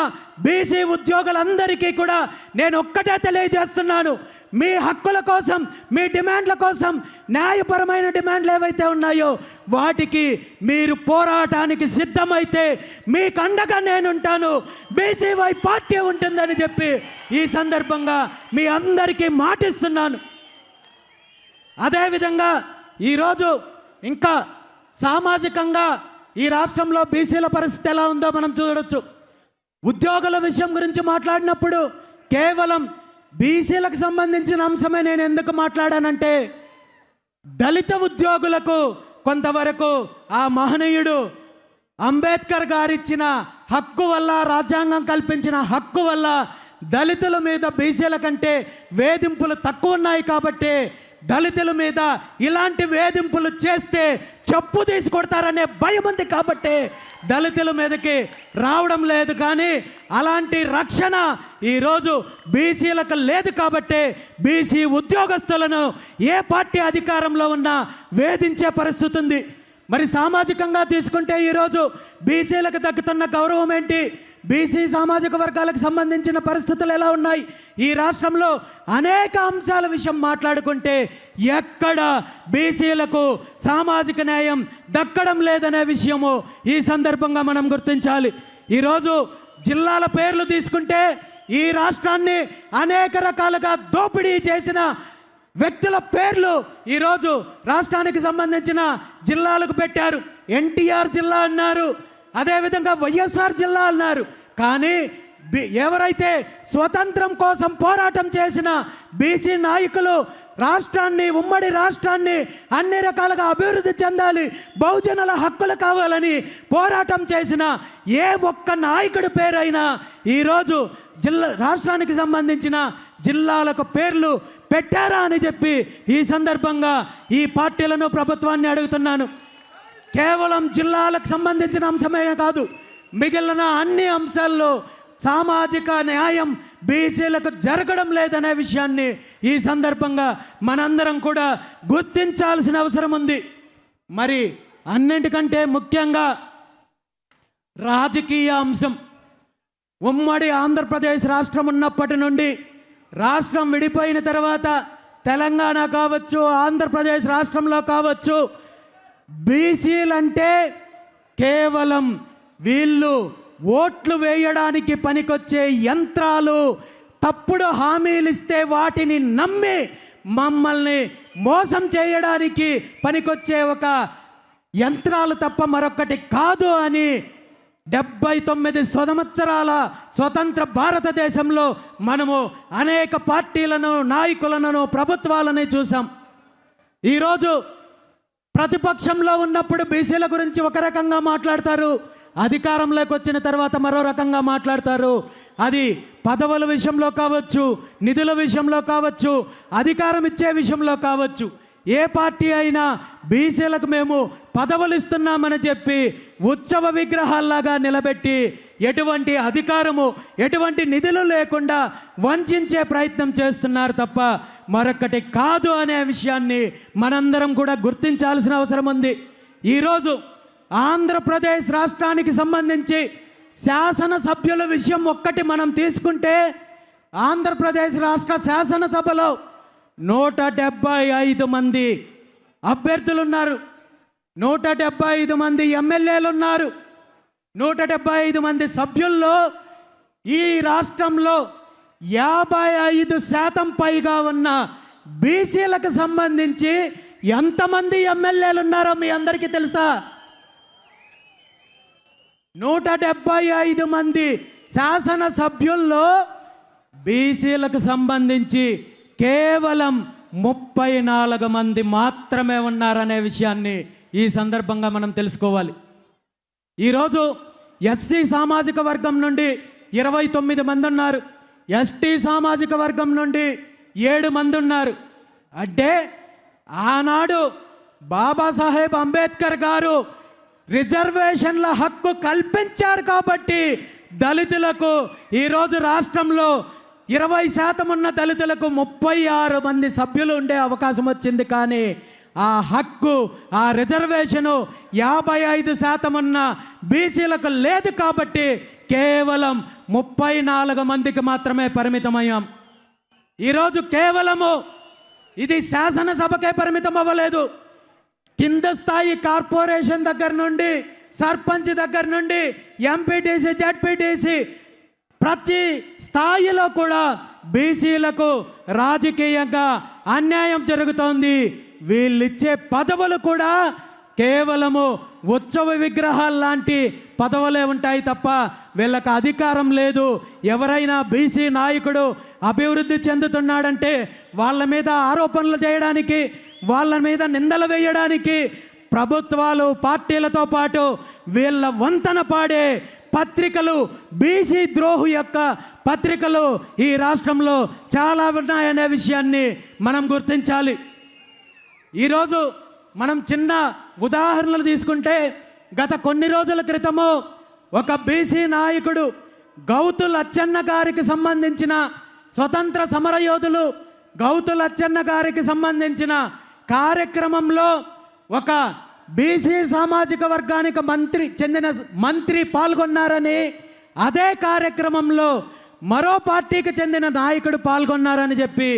బీసీ ఉద్యోగులందరికీ కూడా నేను ఒక్కటే తెలియజేస్తున్నాను, మీ హక్కుల కోసం, మీ డిమాండ్ల కోసం, న్యాయపరమైన డిమాండ్లు ఏవైతే ఉన్నాయో వాటికి మీరు పోరాటానికి సిద్ధమైతే మీకు అండగా నేనుంటాను, బీసీవై పార్టీ ఉంటుందని చెప్పి ఈ సందర్భంగా మీ అందరికీ మాటిస్తున్నాను. అదేవిధంగా ఈరోజు ఇంకా సామాజికంగా ఈ రాష్ట్రంలో బీసీల పరిస్థితి ఎలా ఉందో మనం చూడవచ్చు. ఉద్యోగుల విషయం గురించి మాట్లాడినప్పుడు కేవలం బీసీలకు సంబంధించిన అంశమే నేను ఎందుకు మాట్లాడానంటే, దళిత ఉద్యోగులకు కొంతవరకు ఆ మహనీయుడు అంబేద్కర్ గారిచ్చిన హక్కు వల్ల, రాజ్యాంగం కల్పించిన హక్కు వల్ల దళితుల మీద బీసీల కంటే వేధింపులు తక్కువ ఉన్నాయి కాబట్టి దళితుల మీద ఇలాంటి వేధింపులు చేస్తే చెప్పు తీసుకొడతారనే భయం ఉంది కాబట్టి దళితుల మీదకి రావడం లేదు. కానీ అలాంటి రక్షణ ఈరోజు బీసీలకు లేదు కాబట్టి బీసీ ఉద్యోగస్తులను ఏ పార్టీ అధికారంలో ఉన్నా వేధించే పరిస్థితి ఉంది. మరి సామాజికంగా తీసుకుంటే ఈరోజు బీసీలకు దక్కుతున్న గౌరవం ఏంటి, బీసీ సామాజిక వర్గాలకు సంబంధించిన పరిస్థితులు ఎలా ఉన్నాయి, ఈ రాష్ట్రంలో అనేక అంశాల విషయం మాట్లాడుకుంటే ఎక్కడ బీసీలకు సామాజిక న్యాయం దక్కడం లేదనే విషయము ఈ సందర్భంగా మనం గుర్తించాలి. ఈరోజు జిల్లాల పేర్లు తీసుకుంటే ఈ రాష్ట్రాన్ని అనేక రకాలుగా దోపిడీ చేసిన వ్యక్తుల పేర్లు ఈరోజు రాష్ట్రానికి సంబంధించిన జిల్లాలకు పెట్టారు. ఎన్టీఆర్ జిల్లా అన్నారు, అదేవిధంగా వైఎస్ఆర్ జిల్లా అన్నారు. కానీ ఎవరైతే స్వతంత్రం కోసం పోరాటం చేసిన బీసీ నాయకులు రాష్ట్రాన్ని, ఉమ్మడి రాష్ట్రాన్ని అన్ని రకాలుగా అభివృద్ధి చెందాలి, బహుజనుల హక్కులు కావాలని పోరాటం చేసిన ఏ ఒక్క నాయకుడి పేరైనా ఈరోజు రాష్ట్రానికి సంబంధించిన జిల్లాలకు పేర్లు పెట్టారా అని చెప్పి ఈ సందర్భంగా ఈ పార్టీలను, ప్రభుత్వాన్ని అడుగుతున్నాను. కేవలం జిల్లాలకు సంబంధించిన అంశమే కాదు, మిగిలిన అన్ని అంశాల్లో సామాజిక న్యాయం బీసీలకు జరగడం లేదనే విషయాన్ని ఈ సందర్భంగా మనందరం కూడా గుర్తించాల్సిన అవసరం ఉంది. మరి అన్నింటికంటే ముఖ్యంగా రాజకీయ అంశం. ఉమ్మడి ఆంధ్రప్రదేశ్ రాష్ట్రం ఉన్నప్పటి నుండి రాష్ట్రం విడిపోయిన తర్వాత తెలంగాణ కావచ్చు, ఆంధ్రప్రదేశ్ రాష్ట్రంలో కావచ్చు, బీసీలంటే కేవలం వీళ్ళు ఓట్లు వేయడానికి పనికొచ్చే యంత్రాలు, తప్పుడు హామీలు ఇస్తే వాటిని నమ్మి మమ్మల్ని మోసం చేయడానికి పనికొచ్చే ఒక యంత్రాలు తప్ప మరొకటి కాదు అని 79 సంవత్సరాల స్వతంత్ర భారతదేశంలో మనము అనేక పార్టీలను, నాయకులను, ప్రభుత్వాలను చూసాం. ఈరోజు ప్రతిపక్షంలో ఉన్నప్పుడు బీసీల గురించి ఒక రకంగా మాట్లాడతారు, అధికారంలోకి వచ్చిన తర్వాత మరో రకంగా మాట్లాడతారు. అది పదవుల విషయంలో కావచ్చు, నిధుల విషయంలో కావచ్చు, అధికారం ఇచ్చే విషయంలో కావచ్చు, ఏ పార్టీ అయినా బీసీలకు మేము పదవులు ఇస్తున్నామని చెప్పి ఉత్సవ విగ్రహాల్లాగా నిలబెట్టి ఎటువంటి అధికారము, ఎటువంటి నిధులు లేకుండా వంచే ప్రయత్నం చేస్తున్నారు తప్ప మరొకటి కాదు అనే విషయాన్ని మనందరం కూడా గుర్తించాల్సిన అవసరం ఉంది. ఈరోజు ఆంధ్రప్రదేశ్ రాష్ట్రానికి సంబంధించి శాసనసభ్యుల విషయం ఒక్కటి మనం తీసుకుంటే ఆంధ్రప్రదేశ్ రాష్ట్ర శాసనసభలో 175 మంది అభ్యర్థులు ఉన్నారు, 175 మంది ఎమ్మెల్యేలు ఉన్నారు, 175 మంది సభ్యుల్లో ఈ రాష్ట్రంలో 55% పైగా ఉన్న బీసీలకు సంబంధించి ఎంతమంది ఎమ్మెల్యేలు ఉన్నారో మీ అందరికీ తెలుసా? 175 మంది శాసనసభ్యుల్లో బీసీలకు సంబంధించి కేవలం 34 మంది మాత్రమే ఉన్నారనే విషయాన్ని ఈ సందర్భంగా మనం తెలుసుకోవాలి. ఈరోజు ఎస్సీ సామాజిక వర్గం నుండి 29 మంది ఉన్నారు, ఎస్టీ సామాజిక వర్గం నుండి 7 మంది ఉన్నారు. అంటే ఆనాడు బాబాసాహెబ్ అంబేద్కర్ గారు రిజర్వేషన్ల హక్కు కల్పించారు కాబట్టి దళితులకు ఈరోజు రాష్ట్రంలో 20% ఉన్న దళితులకు 36 మంది సభ్యులు ఉండే అవకాశం వచ్చింది. కానీ ఆ హక్కు, ఆ రిజర్వేషను 55% ఉన్న బీసీలకు లేదు కాబట్టి కేవలం 34 మందికి మాత్రమే పరిమితమయ్యాం. ఈరోజు కేవలము ఇది శాసనసభకే పరిమితం అవ్వలేదు, కింద స్థాయి కార్పొరేషన్ దగ్గర నుండి, సర్పంచ్ దగ్గర నుండి, ఎంపీటీసీ, జడ్పీటీసీ ప్రతి స్థాయిలో కూడా బీసీలకు రాజకీయంగా అన్యాయం జరుగుతోంది. వీళ్ళిచ్చే పదవులు కూడా కేవలము ఉత్సవ విగ్రహాలు లాంటి పదవులే ఉంటాయి తప్ప వీళ్ళకి అధికారం లేదు. ఎవరైనా బీసీ నాయకుడు అభివృద్ధి చెందుతున్నాడంటే వాళ్ళ మీద ఆరోపణలు చేయడానికి, వాళ్ళ మీద నిందలు వేయడానికి, ప్రభుత్వాలు పార్టీలతో పాటు వీళ్ళ వంతన పాడే పత్రికలు, బీసీ ద్రోహు యొక్క పత్రికలు ఈ రాష్ట్రంలో చాలా ఉన్నాయనే విషయాన్ని మనం గుర్తించాలి. ఈరోజు మనం చిన్న ఉదాహరణలు తీసుకుంటే, గత కొన్ని రోజుల క్రితము ఒక బీసీ నాయకుడు గౌతు లచ్చన్న గారికి సంబంధించిన స్వతంత్ర సమరయోధులు గౌతు లచ్చన్న గారికి సంబంధించిన కార్యక్రమంలో ఒక బీసీ సామాజిక వర్గానికి చెందిన మంత్రి పాల్గొన్నారని, అదే కార్యక్రమంలో మరో పార్టీకి చెందిన నాయకుడు పాల్గొన్నారని చెప్పి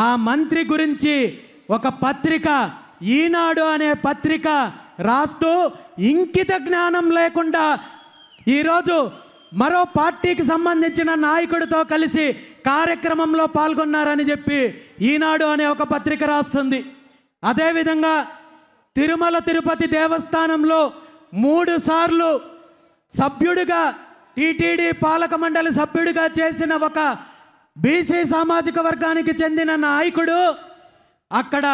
ఆ మంత్రి గురించి ఒక పత్రిక, ఈనాడు అనే పత్రిక రాస్తూ ఇంకిత జ్ఞానం లేకుండా ఈరోజు మరో పార్టీకి సంబంధించిన నాయకుడితో కలిసి కార్యక్రమంలో పాల్గొన్నారని చెప్పి ఈనాడు అనే ఒక పత్రిక రాస్తుంది. అదేవిధంగా తిరుమల తిరుపతి దేవస్థానంలో 3 సార్లు సభ్యుడిగా, టీటీడీ పాలక మండలి సభ్యుడిగా చేసిన ఒక బీసీ సామాజిక వర్గానికి చెందిన నాయకుడు అక్కడ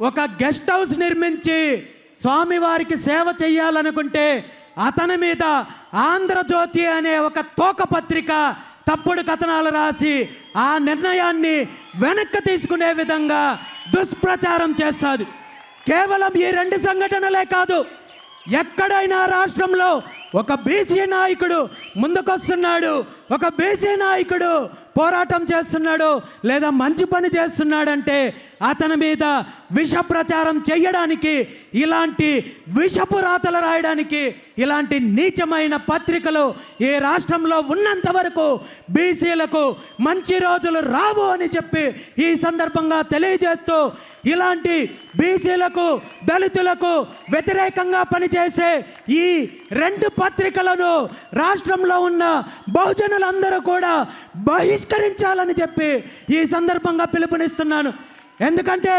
ఒక గెస్ట్ హౌస్ నిర్మించి స్వామివారికి సేవ చేయాలనుకుంటే అతని మీద ఆంధ్రజ్యోతి అనే ఒక తోక పత్రిక తప్పుడు కథనాలు రాసి ఆ నిర్ణయాన్ని వెనక్కి తీసుకునే విధంగా దుష్ప్రచారం చేస్తుంది. కేవలం ఈ 2 సంఘటనలే కాదు, ఎక్కడైనా రాష్ట్రంలో ఒక బీసీ నాయకుడు ముందుకొస్తున్నాడు, ఒక బీసీ నాయకుడు పోరాటం చేస్తున్నాడు లేదా మంచి పని చేస్తున్నాడంటే అతని మీద విష ప్రచారం చేయడానికి, ఇలాంటి విషపు రాతలు రాయడానికి ఇలాంటి నీచమైన పత్రికలు ఈ రాష్ట్రంలో ఉన్నంత వరకు బీసీలకు మంచి రోజులు రావు అని చెప్పి ఈ సందర్భంగా తెలియజేస్తూ, ఇలాంటి బీసీలకు, దళితులకు వ్యతిరేకంగా పనిచేసే ఈ 2 పత్రికలను రాష్ట్రంలో ఉన్న బహుజనులందరూ కూడా బహిష్కరించాలని చెప్పి ఈ సందర్భంగా పిలుపునిస్తున్నాను. ఎందుకంటే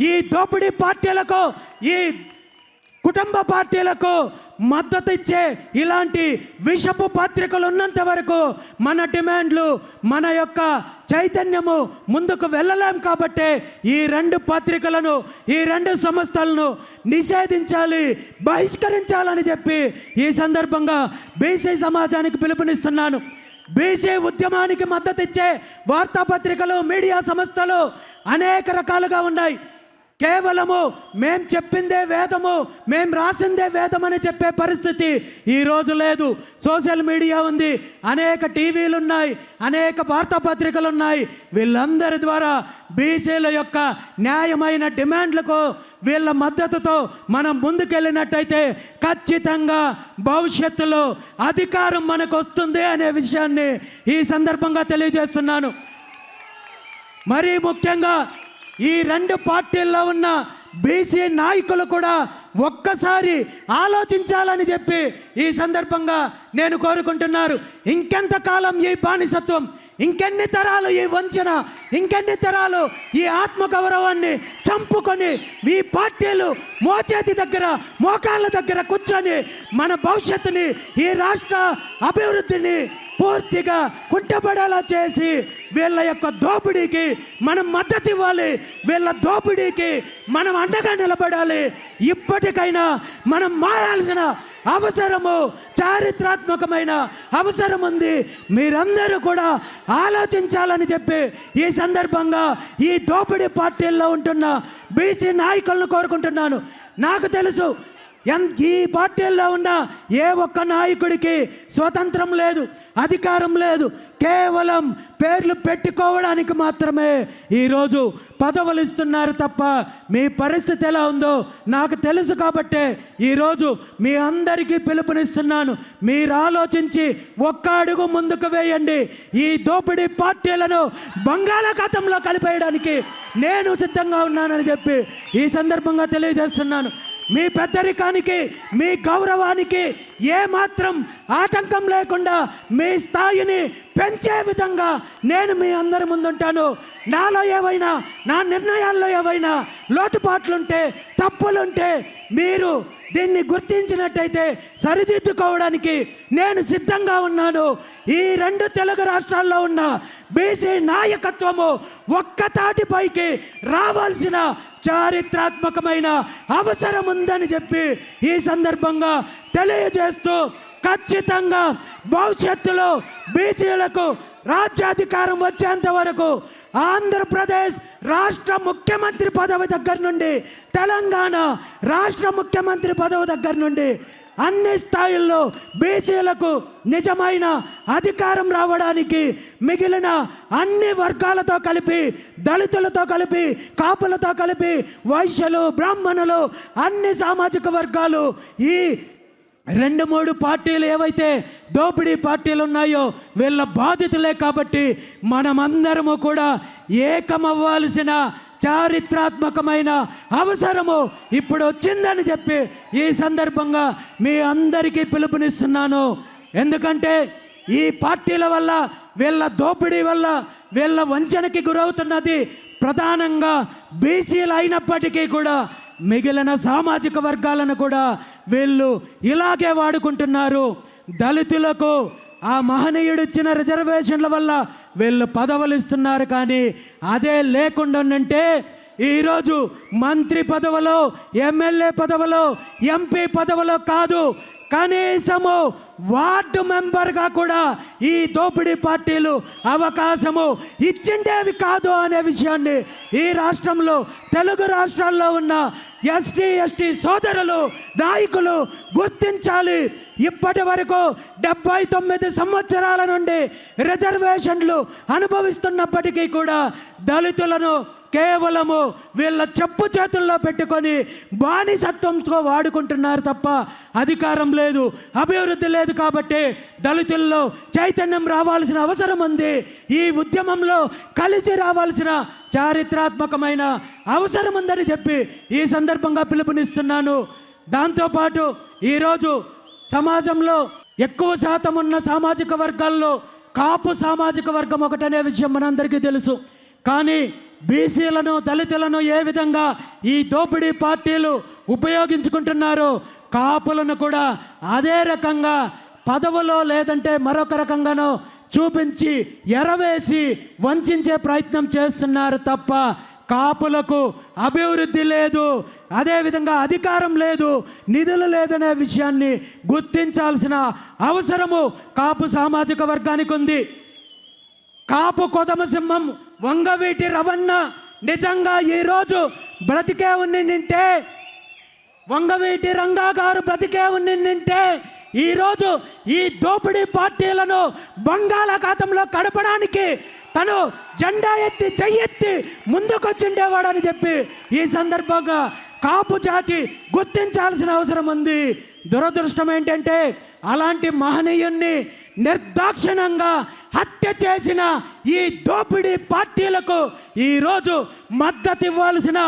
ఈ దోపిడీ పార్టీలకు, ఈ కుటుంబ పార్టీలకు మద్దతు ఇచ్చే ఇలాంటి విషపు పత్రికలు ఉన్నంత వరకు మన డిమాండ్లు, మన యొక్క చైతన్యము ముందుకు వెళ్ళలేం. కాబట్టి ఈ 2 పత్రికలను, ఈ 2 సంస్థలను నిషేధించాలి, బహిష్కరించాలని చెప్పి ఈ సందర్భంగా బీసీ సమాజానికి పిలుపునిస్తున్నాను. బీసీ ఉద్యమానికి మద్దతు ఇచ్చే వార్తాపత్రికలు, మీడియా సంస్థలు అనేక రకాలుగా ఉన్నాయి. కేవలము మేం చెప్పిందే వేదము, మేం రాసిందే వేదం అని చెప్పే పరిస్థితి ఈరోజు లేదు. సోషల్ మీడియా ఉంది, అనేక టీవీలు ఉన్నాయి, అనేక వార్తాపత్రికలు ఉన్నాయి. వీళ్ళందరి ద్వారా బీసీల యొక్క న్యాయమైన డిమాండ్లకు వీళ్ళ మద్దతుతో మనం ముందుకెళ్ళినట్టయితే ఖచ్చితంగా భవిష్యత్తులో అధికారం మనకు వస్తుంది అనే విషయాన్ని ఈ సందర్భంగా తెలియజేస్తున్నాను. మరీ ముఖ్యంగా ఈ 2 పార్టీల్లో ఉన్న బీసీ నాయకులు కూడా ఒక్కసారి ఆలోచించాలని చెప్పి ఈ సందర్భంగా నేను కోరుకుంటున్నారు. ఇంకెంతకాలం ఈ బానిసత్వం, ఇంకెన్ని తరాలు ఈ వంచన, ఇంకెన్ని తరాలు ఈ ఆత్మగౌరవాన్ని చంపుకొని ఈ పార్టీలు మోచేతి దగ్గర, మోకాళ్ళ దగ్గర కూర్చొని మన భవిష్యత్తుని, ఈ రాష్ట్ర అభివృద్ధిని పూర్తిగా కుంటపడేలా చేసి వీళ్ళ యొక్క దోపిడీకి మనం మద్దతు ఇవ్వాలి, వీళ్ళ దోపిడీకి మనం అండగా నిలబడాలి. ఇప్పటికైనా మనం మారాల్సిన అవసరము, చారిత్రాత్మకమైన అవసరం ఉంది. మీరందరూ కూడా ఆలోచించాలని చెప్పి ఈ సందర్భంగా ఈ దోపిడీ పార్టీల్లో ఉంటున్న బీసీ నాయకులను కోరుకుంటున్నాను. నాకు తెలుసు ఈ పార్టీల్లో ఉన్న ఏ ఒక్క నాయకుడికి స్వతంత్రం లేదు, అధికారం లేదు. కేవలం పేర్లు పెట్టుకోవడానికి మాత్రమే ఈరోజు పదవులు ఇస్తున్నారు తప్ప మీ పరిస్థితి ఎలా ఉందో నాకు తెలుసు. కాబట్టే ఈరోజు మీ అందరికీ పిలుపునిస్తున్నాను. మీరు ఆలోచించి ఒక్క అడుగు ముందుకు వేయండి. ఈ దోపిడీ పార్టీలను బంగాళాఖాతంలో కలిపేయడానికి నేను సిద్ధంగా ఉన్నానని చెప్పి ఈ సందర్భంగా తెలియజేస్తున్నాను. మీ పెద్దరికానికి, మీ గౌరవానికి ఏమాత్రం ఆటంకం లేకుండా మీ స్థాయిని పెంచే విధంగా నేను మీ అందరి ముందుంటాను. నాలో ఏవైనా, నా నిర్ణయాల్లో ఏవైనా లోటుపాట్లుంటే, తప్పులుంటే మీరు దీన్ని గుర్తించినట్టయితే సరిదిద్దుకోవడానికి నేను సిద్ధంగా ఉన్నాను. ఈ 2 తెలుగు రాష్ట్రాల్లో ఉన్న బీసీ నాయకత్వము ఒక్కతాటిపైకి రావాల్సిన చారిత్రాత్మకమైన అవసరం ఉందని చెప్పి ఈ సందర్భంగా తెలియజేస్తూ, ఖచ్చితంగా భవిష్యత్తులో బీసీలకు రాజ్యాధికారం వచ్చేంత వరకు ఆంధ్రప్రదేశ్ రాష్ట్ర ముఖ్యమంత్రి పదవి దగ్గర నుండి, తెలంగాణ రాష్ట్ర ముఖ్యమంత్రి పదవి దగ్గర నుండి అన్ని స్థాయిల్లో బీసీలకు నిజమైన అధికారం రావడానికి మిగిలిన అన్ని వర్గాలతో కలిపి, దళితులతో కలిపి, కాపులతో కలిపి, వైశ్యులు, బ్రాహ్మణులు, అన్ని సామాజిక వర్గాలు, ఈ 2-3 పార్టీలు ఏవైతే దోపిడీ పార్టీలు ఉన్నాయో వీళ్ళ బాధితులే. కాబట్టి మనమందరము కూడా ఏకమవ్వాల్సిన చారిత్రాత్మకమైన అవసరము ఇప్పుడు వచ్చిందని చెప్పి ఈ సందర్భంగా మీ అందరికీ పిలుపునిస్తున్నాను. ఎందుకంటే ఈ పార్టీల వల్ల, వీళ్ళ దోపిడీ వల్ల, వీళ్ళ వంచనకి గురవుతున్నది ప్రధానంగా బీసీలు అయినప్పటికీ కూడా మిగిలిన సామాజిక వర్గాలను కూడా వీళ్ళు ఇలాగే వాడుకుంటున్నారు. దళితులకు ఆ మహనీయుడు ఇచ్చిన రిజర్వేషన్ల వల్ల వీళ్ళు పదవులు ఇస్తున్నారు. కానీ అదే లేకుండా ఉంటే ఈరోజు మంత్రి పదవులో, ఎమ్మెల్యే పదవులో, ఎంపీ పదవులో కాదు, కనీసము వార్డు మెంబర్గా కూడా ఈ దోపిడీ పార్టీలు అవకాశము ఇచ్చిండేవి కాదు అనే విషయాన్ని ఈ రాష్ట్రంలో, తెలుగు రాష్ట్రాల్లో ఉన్న ఎస్టీ, ఎస్టీ సోదరులు, నాయకులు గుర్తించాలి. ఇప్పటి వరకు 79 సంవత్సరాల నుండి రిజర్వేషన్లు అనుభవిస్తున్నప్పటికీ కూడా దళితులను కేవలము వీళ్ళ చెప్పు చేతుల్లో పెట్టుకొని బానిసత్వంతో వాడుకుంటున్నారు తప్ప అధికారం లేదు, అభివృద్ధి లేదు. కాబట్టి దళితుల్లో చైతన్యం రావాల్సిన అవసరం ఉంది. ఈ ఉద్యమంలో కలిసి రావాల్సిన చారిత్రాత్మకమైన అవసరం ఉందని చెప్పి ఈ సందర్భంగా పిలుపునిస్తున్నాను. దాంతోపాటు ఈరోజు సమాజంలో ఎక్కువ శాతం ఉన్న సామాజిక వర్గాల్లో కాపు సామాజిక వర్గం ఒకటనే విషయం మనందరికీ తెలుసు. కానీ బీసీలను, దళితులను ఏ విధంగా ఈ దోపిడీ పార్టీలు ఉపయోగించుకుంటున్నారో కాపులను కూడా అదే రకంగా పదవులో లేదంటే మరొక రకంగానో చూపించి ఎరవేసి వంచే ప్రయత్నం చేస్తున్నారు తప్ప కాపులకు అభివృద్ధి లేదు, అదేవిధంగా అధికారం లేదు, నిధులు లేదనే విషయాన్ని గుర్తించాల్సిన అవసరము కాపు సామాజిక వర్గానికి ఉంది. కాపు కొదమ సింహం వంగవీటి రవణ నిజంగా ఈరోజు బ్రతికే ఉన్నింటే, వంగవీటి రంగా గారు బ్రతికే ఉన్నింటే ఈరోజు ఈ దోపిడీ పార్టీలను బంగాళాఖాతంలో కడపడానికి తను జెండా ఎత్తి చెయ్యెత్తి ముందుకొచ్చిండేవాడని చెప్పి ఈ సందర్భంగా కాపు జాతి గుర్తించాల్సిన అవసరం ఉంది. దురదృష్టం ఏంటంటే అలాంటి మహనీయుణ్ణి నిర్దాక్షిణ్యంగా హత్య చేసిన ఈ దోపిడీ పార్టీలకు ఈరోజు మద్దతు ఇవ్వాల్సిన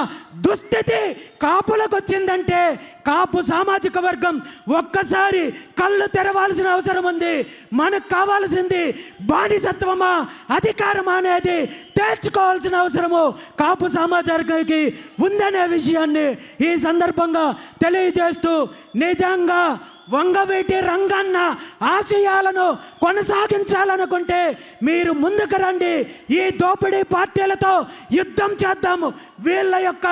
దుస్థితి కాపులకు వచ్చిందంటే కాపు సామాజిక వర్గం ఒక్కసారి కళ్ళు తెరవాల్సిన అవసరం ఉంది. మనకు కావాల్సింది బానిసత్వమా, అధికారమా అనేది తేల్చుకోవాల్సిన అవసరము కాపు సమాజానికి ఉందనే విషయాన్ని ఈ సందర్భంగా తెలియజేస్తూ, నిజంగా వంగవీటి రంగన్న ఆశయాలను కొనసాగించాలనుకుంటే మీరు ముందుకు రండి. ఈ దోపిడీ పార్టీలతో యుద్ధం చేద్దాము. వీళ్ళ యొక్క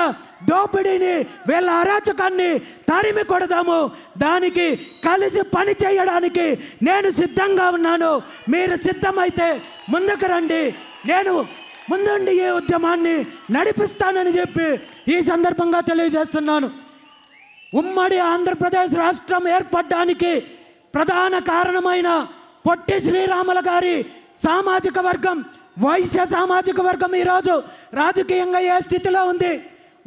దోపిడీని, వీళ్ళ అరాచకాన్ని తరిమి కొడదాము. దానికి కలిసి పని చేయడానికి నేను సిద్ధంగా ఉన్నాను. మీరు సిద్ధమైతే ముందుకు రండి. నేను ముందుండి ఈ ఉద్యమాన్ని నడిపిస్తానని చెప్పి ఈ సందర్భంగా తెలియజేస్తున్నాను. ఉమ్మడి ఆంధ్రప్రదేశ్ రాష్ట్రం ఏర్పడడానికి ప్రధాన కారణమైన పొట్టి శ్రీరాములు గారి సామాజిక వర్గం, వైశ్య సామాజిక వర్గం ఈరోజు రాజకీయంగా ఏ స్థితిలో ఉంది?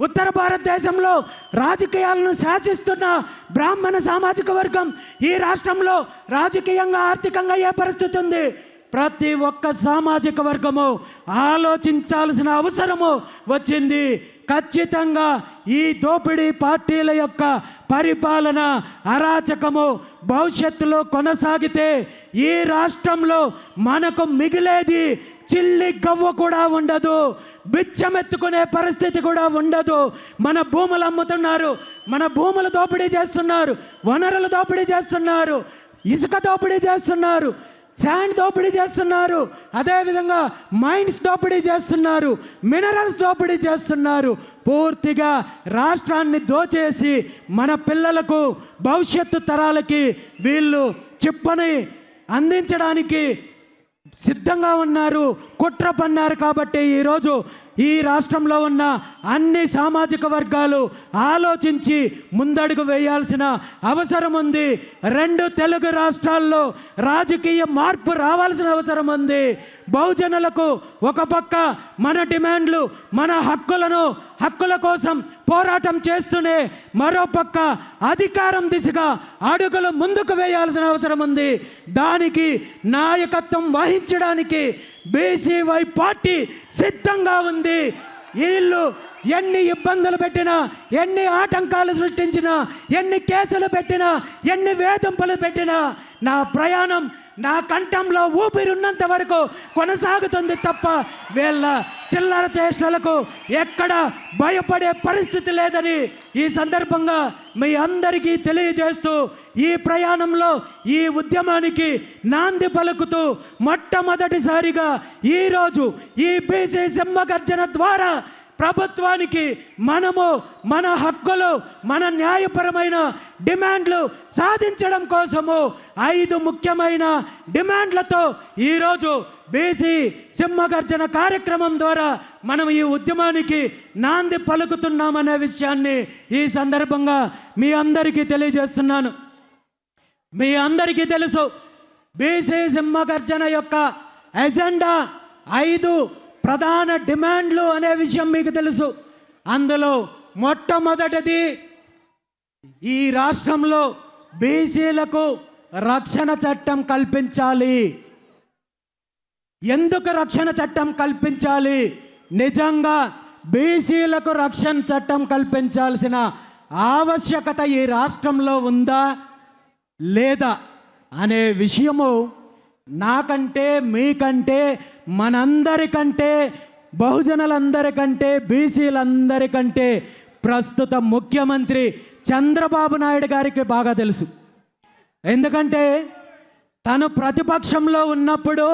ఉత్తర భారతదేశంలో రాజకీయాలను శాసిస్తున్న బ్రాహ్మణ సామాజిక వర్గం ఈ రాష్ట్రంలో రాజకీయంగా, ఆర్థికంగా ఏ పరిస్థితి ఉంది? ప్రతి ఒక్క సామాజిక వర్గము ఆలోచించాల్సిన అవసరము వచ్చింది. ఖచ్చితంగా ఈ దోపిడీ పార్టీల యొక్క పరిపాలన, అరాచకము భవిష్యత్తులో కొనసాగితే ఈ రాష్ట్రంలో మనకు మిగిలేది చిల్లి గవ్వ కూడా ఉండదు, బిచ్చమెత్తుకునే పరిస్థితి కూడా ఉండదు. మన భూములు అమ్ముతున్నారు, మన భూములు దోపిడీ చేస్తున్నారు, వనరులు దోపిడీ చేస్తున్నారు, ఇసుక దోపిడీ చేస్తున్నారు, శాండ్ దోపిడీ చేస్తున్నారు, అదేవిధంగా మైన్స్ దోపిడీ చేస్తున్నారు, మినరల్స్ దోపిడీ చేస్తున్నారు. పూర్తిగా రాష్ట్రాన్ని దోచేసి మన పిల్లలకు భవిష్యత్తు తరాలకి వీళ్ళు చిప్పని అందించడానికి సిద్ధంగా ఉన్నారు, కుట్ర పన్నారు. కాబట్టి ఈరోజు ఈ రాష్ట్రంలో ఉన్న అన్ని సామాజిక వర్గాలు ఆలోచించి ముందడుగు వేయాల్సిన అవసరం ఉంది. 2 తెలుగు రాష్ట్రాల్లో రాజకీయ మార్పు రావాల్సిన అవసరం ఉంది. బహుజనులకు ఒక పక్క మన డిమాండ్లు, మన హక్కుల కోసం పోరాటం చేస్తూనే మరో పక్క అధికారం దిశగా అడుగులు ముందుకు వేయాల్సిన అవసరం ఉంది. దానికి నాయకత్వం వహించడానికి బీసీవై పార్టీ సిద్ధంగా ఉంది. వీళ్ళు ఎన్ని ఇబ్బందులు పెట్టినా, ఎన్ని ఆటంకాలు సృష్టించినా, ఎన్ని కేసులు పెట్టినా, ఎన్ని వేధింపులు పెట్టినా నా ప్రయాణం నా కంఠంలో ఊపిరున్నంత వరకు కొనసాగుతుంది తప్ప వీళ్ళ చిల్లర చేష్టలకు ఎక్కడ భయపడే పరిస్థితి లేదని ఈ సందర్భంగా మీ అందరికీ తెలియజేస్తూ ఈ ప్రయాణంలో ఈ ఉద్యమానికి నాంది పలుకుతూ మొట్టమొదటిసారిగా ఈరోజు ఈ బీసీ సింహగర్జన ద్వారా ప్రభుత్వానికి మనము మన హక్కులు, మన న్యాయపరమైన డిమాండ్లు సాధించడం కోసము 5 ముఖ్యమైన డిమాండ్లతో ఈరోజు బీసీ సింహగర్జన కార్యక్రమం ద్వారా మనం ఈ ఉద్యమానికి నాంది పలుకుతున్నామనే విషయాన్ని ఈ సందర్భంగా మీ అందరికీ తెలియజేస్తున్నాను. మీ అందరికీ తెలుసు, బీసీ సింహగర్జన యొక్క ఎజెండా 5 ప్రధాన డిమాండ్లు అనే విషయం మీకు తెలుసు. అందులో మొట్టమొదటిది ఈ రాష్ట్రంలో బీసీలకు రక్షణ చట్టం కల్పించాలి. ఎందుకు రక్షణ చట్టం కల్పించాలి? నిజంగా బీసీలకు రక్షణ చట్టం కల్పించాల్సిన ఆవశ్యకత ఈ రాష్ట్రంలో ఉందా లేదా అనే విషయము నాకంటే, మీకంటే, మనందరికంటే, బహుజనులందరికంటే, బీసీలందరికంటే ప్రస్తుత ముఖ్యమంత్రి చంద్రబాబు నాయుడు గారికి బాగా తెలుసు. ఎందుకంటే తను ప్రతిపక్షంలో ఉన్నప్పుడు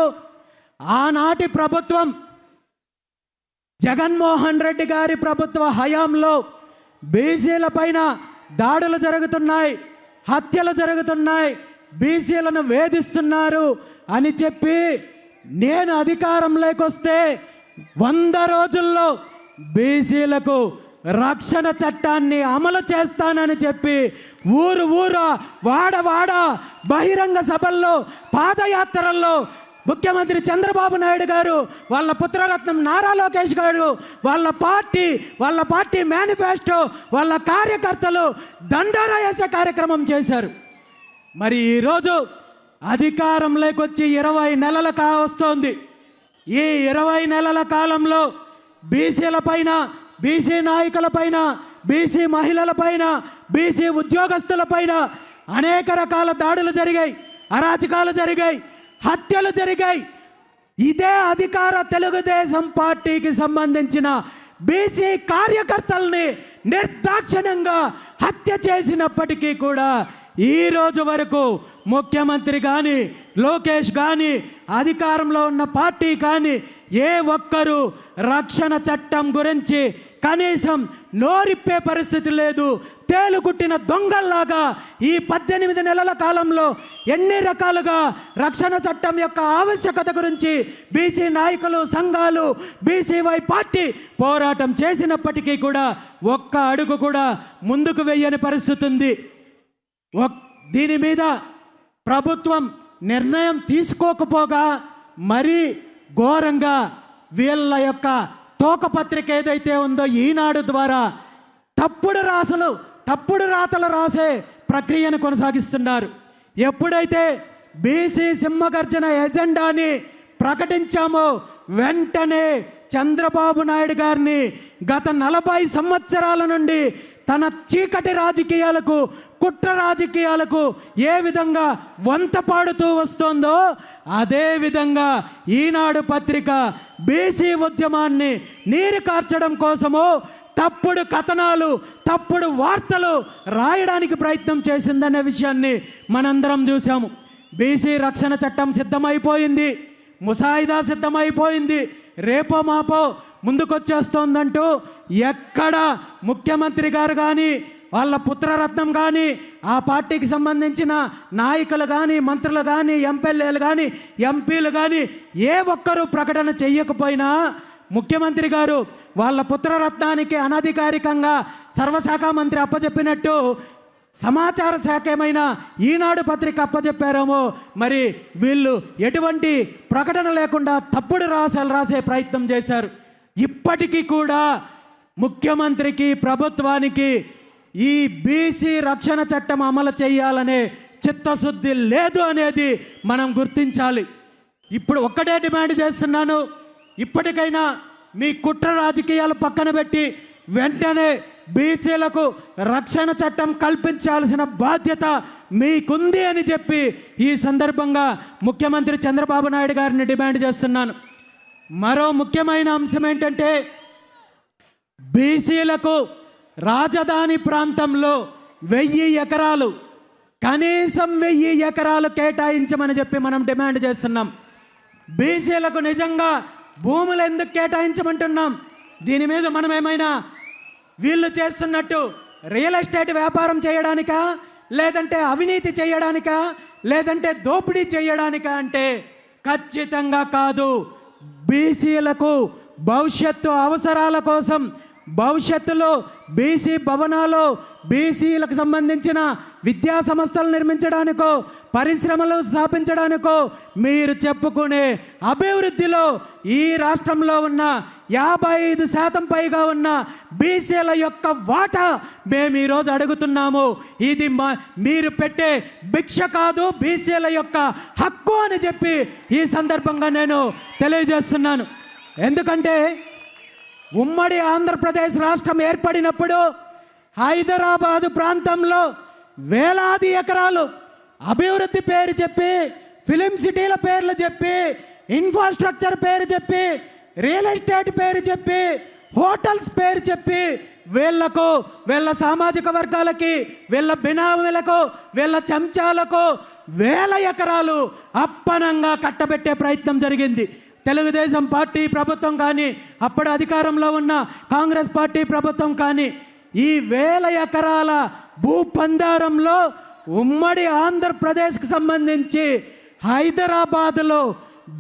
ఆనాటి ప్రభుత్వం జగన్మోహన్ రెడ్డి గారి ప్రభుత్వ హయాంలో బీసీల పైన దాడులు జరుగుతున్నాయి, హత్యలు జరుగుతున్నాయి, బీసీలను వేధిస్తున్నారు అని చెప్పి నేను అధికారంలోకి వస్తే 100 రోజుల్లో బీసీలకు రక్షణ చట్టాన్ని అమలు చేస్తానని చెప్పి ఊరు వాడ బహిరంగ సభల్లో, పాదయాత్రల్లో ముఖ్యమంత్రి చంద్రబాబు నాయుడు గారు, వాళ్ళ పుత్రరత్నం నారా లోకేష్ గారు, వాళ్ళ పార్టీ మేనిఫెస్టో, వాళ్ళ కార్యకర్తలు దండోరా వేసే కార్యక్రమం చేశారు. మరి ఈరోజు అధికారంలోకి వచ్చి 20 నెలలు కావస్తోంది. ఈ 20 నెలల కాలంలో బీసీల పైన, బీసీ నాయకుల పైన, బీసీ మహిళల పైన, బీసీ ఉద్యోగస్తుల పైన అనేక రకాల దాడులు జరిగాయి, అరాచకాలు జరిగాయి, హత్యలు జరిగాయి. ఇదే అధికార తెలుగుదేశం పార్టీకి సంబంధించిన బీసీ కార్యకర్తల్ని నిర్దాక్షిణ్యంగా హత్య చేసినప్పటికీ కూడా ఈ రోజు వరకు ముఖ్యమంత్రి కానీ, లోకేష్ కానీ, అధికారంలో ఉన్న పార్టీ కానీ ఏ ఒక్కరూ రక్షణ చట్టం గురించి కనీసం నోరిప్పే పరిస్థితి లేదు. తేలుగుట్టిన దొంగల్లాగా ఈ 18 నెలల కాలంలో ఎన్ని రకాలుగా రక్షణ చట్టం యొక్క ఆవశ్యకత గురించి బీసీ నాయకులు, సంఘాలు, బీసీవై పార్టీ పోరాటం చేసినప్పటికీ కూడా ఒక్క అడుగు కూడా ముందుకు వెయ్యని పరిస్థితి ఉంది. దీని మీద ప్రభుత్వం నిర్ణయం తీసుకోకపోగా మరీ ఘోరంగా వీళ్ళ యొక్క తోకపత్రిక ఏదైతే ఉందో ఈనాడు ద్వారా తప్పుడు రాతలు రాసే ప్రక్రియను కొనసాగిస్తున్నారు. ఎప్పుడైతే బీసీ సింహగర్జన ఎజెండాని ప్రకటించామో వెంటనే చంద్రబాబు నాయుడు గారిని గత 40 సంవత్సరాల నుండి తన చీకటి రాజకీయాలకు, కుట్ర రాజకీయాలకు ఏ విధంగా వంత పాడుతూ వస్తోందో అదే విధంగా ఈనాడు పత్రిక బీసీ ఉద్యమాన్ని నీరు కార్చడం కోసము తప్పుడు కథనాలు, తప్పుడు వార్తలు రాయడానికి ప్రయత్నం చేసిందనే విషయాన్ని మనందరం చూసాము. బీసీ రక్షణ చట్టం సిద్ధమైపోయింది, ముసాయిదా సిద్ధమైపోయింది, రేపో మాపో ముందుకొచ్చేస్తోందంటూ ఎక్కడ ముఖ్యమంత్రి గారు కానీ వాళ్ళ పుత్రరత్నం కానీ ఆ పార్టీకి సంబంధించిన నాయకులు కానీ మంత్రులు కానీ ఎమ్మెల్యేలు కానీ ఎంపీలు కానీ ఏ ఒక్కరూ ప్రకటన చెయ్యకపోయినా ముఖ్యమంత్రి గారు వాళ్ళ పుత్రరత్నానికి అనధికారికంగా సర్వశాఖ మంత్రి అప్పచెప్పినట్టు సమాచార శాఖ ఏమైనా ఈనాడు పత్రిక అప్పచెప్పారేమో మరి వీళ్ళు ఎటువంటి ప్రకటన లేకుండా తప్పుడు రాసే ప్రయత్నం చేశారు. ఇప్పటికీ కూడా ముఖ్యమంత్రికి ప్రభుత్వానికి ఈ బీసీ రక్షణ చట్టం అమలు చేయాలనే చిత్తశుద్ధి లేదు అనేది మనం గుర్తించాలి. ఇప్పుడు ఒక్కటే డిమాండ్ చేస్తున్నాను, ఇప్పటికైనా మీ కుట్ర రాజకీయాలు పక్కన పెట్టి వెంటనే బీసీలకు రక్షణ చట్టం కల్పించాల్సిన బాధ్యత మీకుంది అని చెప్పి ఈ సందర్భంగా ముఖ్యమంత్రి చంద్రబాబు నాయుడు గారిని డిమాండ్ చేస్తున్నాను. మరో ముఖ్యమైన అంశం ఏంటంటే బీసీలకు రాజధాని ప్రాంతంలో 1000 ఎకరాలు, కనీసం 1000 ఎకరాలు కేటాయించమని చెప్పి మనం డిమాండ్ చేస్తున్నాం. బీసీలకు నిజంగా భూములు ఎందుకు కేటాయించమంటున్నాం? దీని మీద మనం ఏమైనా వీళ్ళు చేస్తున్నట్టు రియల్ ఎస్టేట్ వ్యాపారం చేయడానికా, లేదంటే అవినీతి చేయడానికా, లేదంటే దోపిడీ చేయడానికా అంటే ఖచ్చితంగా కాదు. బీసీలకు భవిష్యత్తు అవసరాల కోసం భవిష్యత్తులో బీసీ భవనాలు, బీసీలకు సంబంధించిన విద్యా సంస్థలు నిర్మించడానికో పరిశ్రమలు స్థాపించడానికో మీరు చెప్పుకునే అభివృద్ధిలో ఈ రాష్ట్రంలో ఉన్న 55% పైగా ఉన్న బీసీల యొక్క వాటా మేము ఈరోజు అడుగుతున్నాము. ఇది మీరు పెట్టే భిక్ష కాదు, బీసీల యొక్క హక్కు అని చెప్పి ఈ సందర్భంగా నేను తెలియజేస్తున్నాను. ఎందుకంటే ఉమ్మడి ఆంధ్రప్రదేశ్ రాష్ట్రం ఏర్పడినప్పుడు హైదరాబాదు ప్రాంతంలో వేలాది ఎకరాలు అభివృద్ధి పేరు చెప్పి, ఫిలిం సిటీల పేర్లు చెప్పి, ఇన్ఫ్రాస్ట్రక్చర్ పేరు చెప్పి, రియల్ ఎస్టేట్ పేరు చెప్పి, హోటల్స్ పేరు చెప్పి వీళ్లకు, వీళ్ళ సామాజిక వర్గాలకి, వీళ్ళ బినామీలకు, వీళ్ళ చెంచాలకు 1000 ఎకరాలు అప్పనంగా కట్టబెట్టే ప్రయత్నం జరిగింది. తెలుగుదేశం పార్టీ ప్రభుత్వం కానీ, అప్పుడు అధికారంలో ఉన్న కాంగ్రెస్ పార్టీ ప్రభుత్వం కానీ ఈ 1000 ఎకరాల భూపందారంలో ఉమ్మడి ఆంధ్రప్రదేశ్కి సంబంధించి హైదరాబాదులో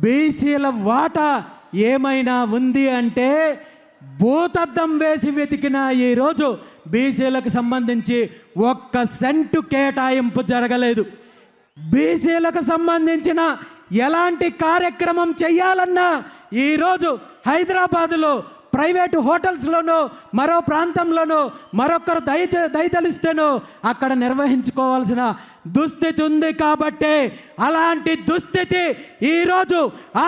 బీసీల వాటా ఏమైనా ఉంది అంటే భూతద్దం వేసి వెతికిన ఈరోజు బీసీలకు సంబంధించి 1 సెంటు కేటాయింపు జరగలేదు. బీసీలకు సంబంధించిన ఎలాంటి కార్యక్రమం చేయాలన్నా ఈరోజు హైదరాబాదులో ప్రైవేటు హోటల్స్లోనో మరో ప్రాంతంలోనో మరొకరు దయతలిస్తేనో అక్కడ నిర్వహించుకోవాల్సిన దుస్థితి ఉంది. కాబట్టి అలాంటి దుస్థితి ఈరోజు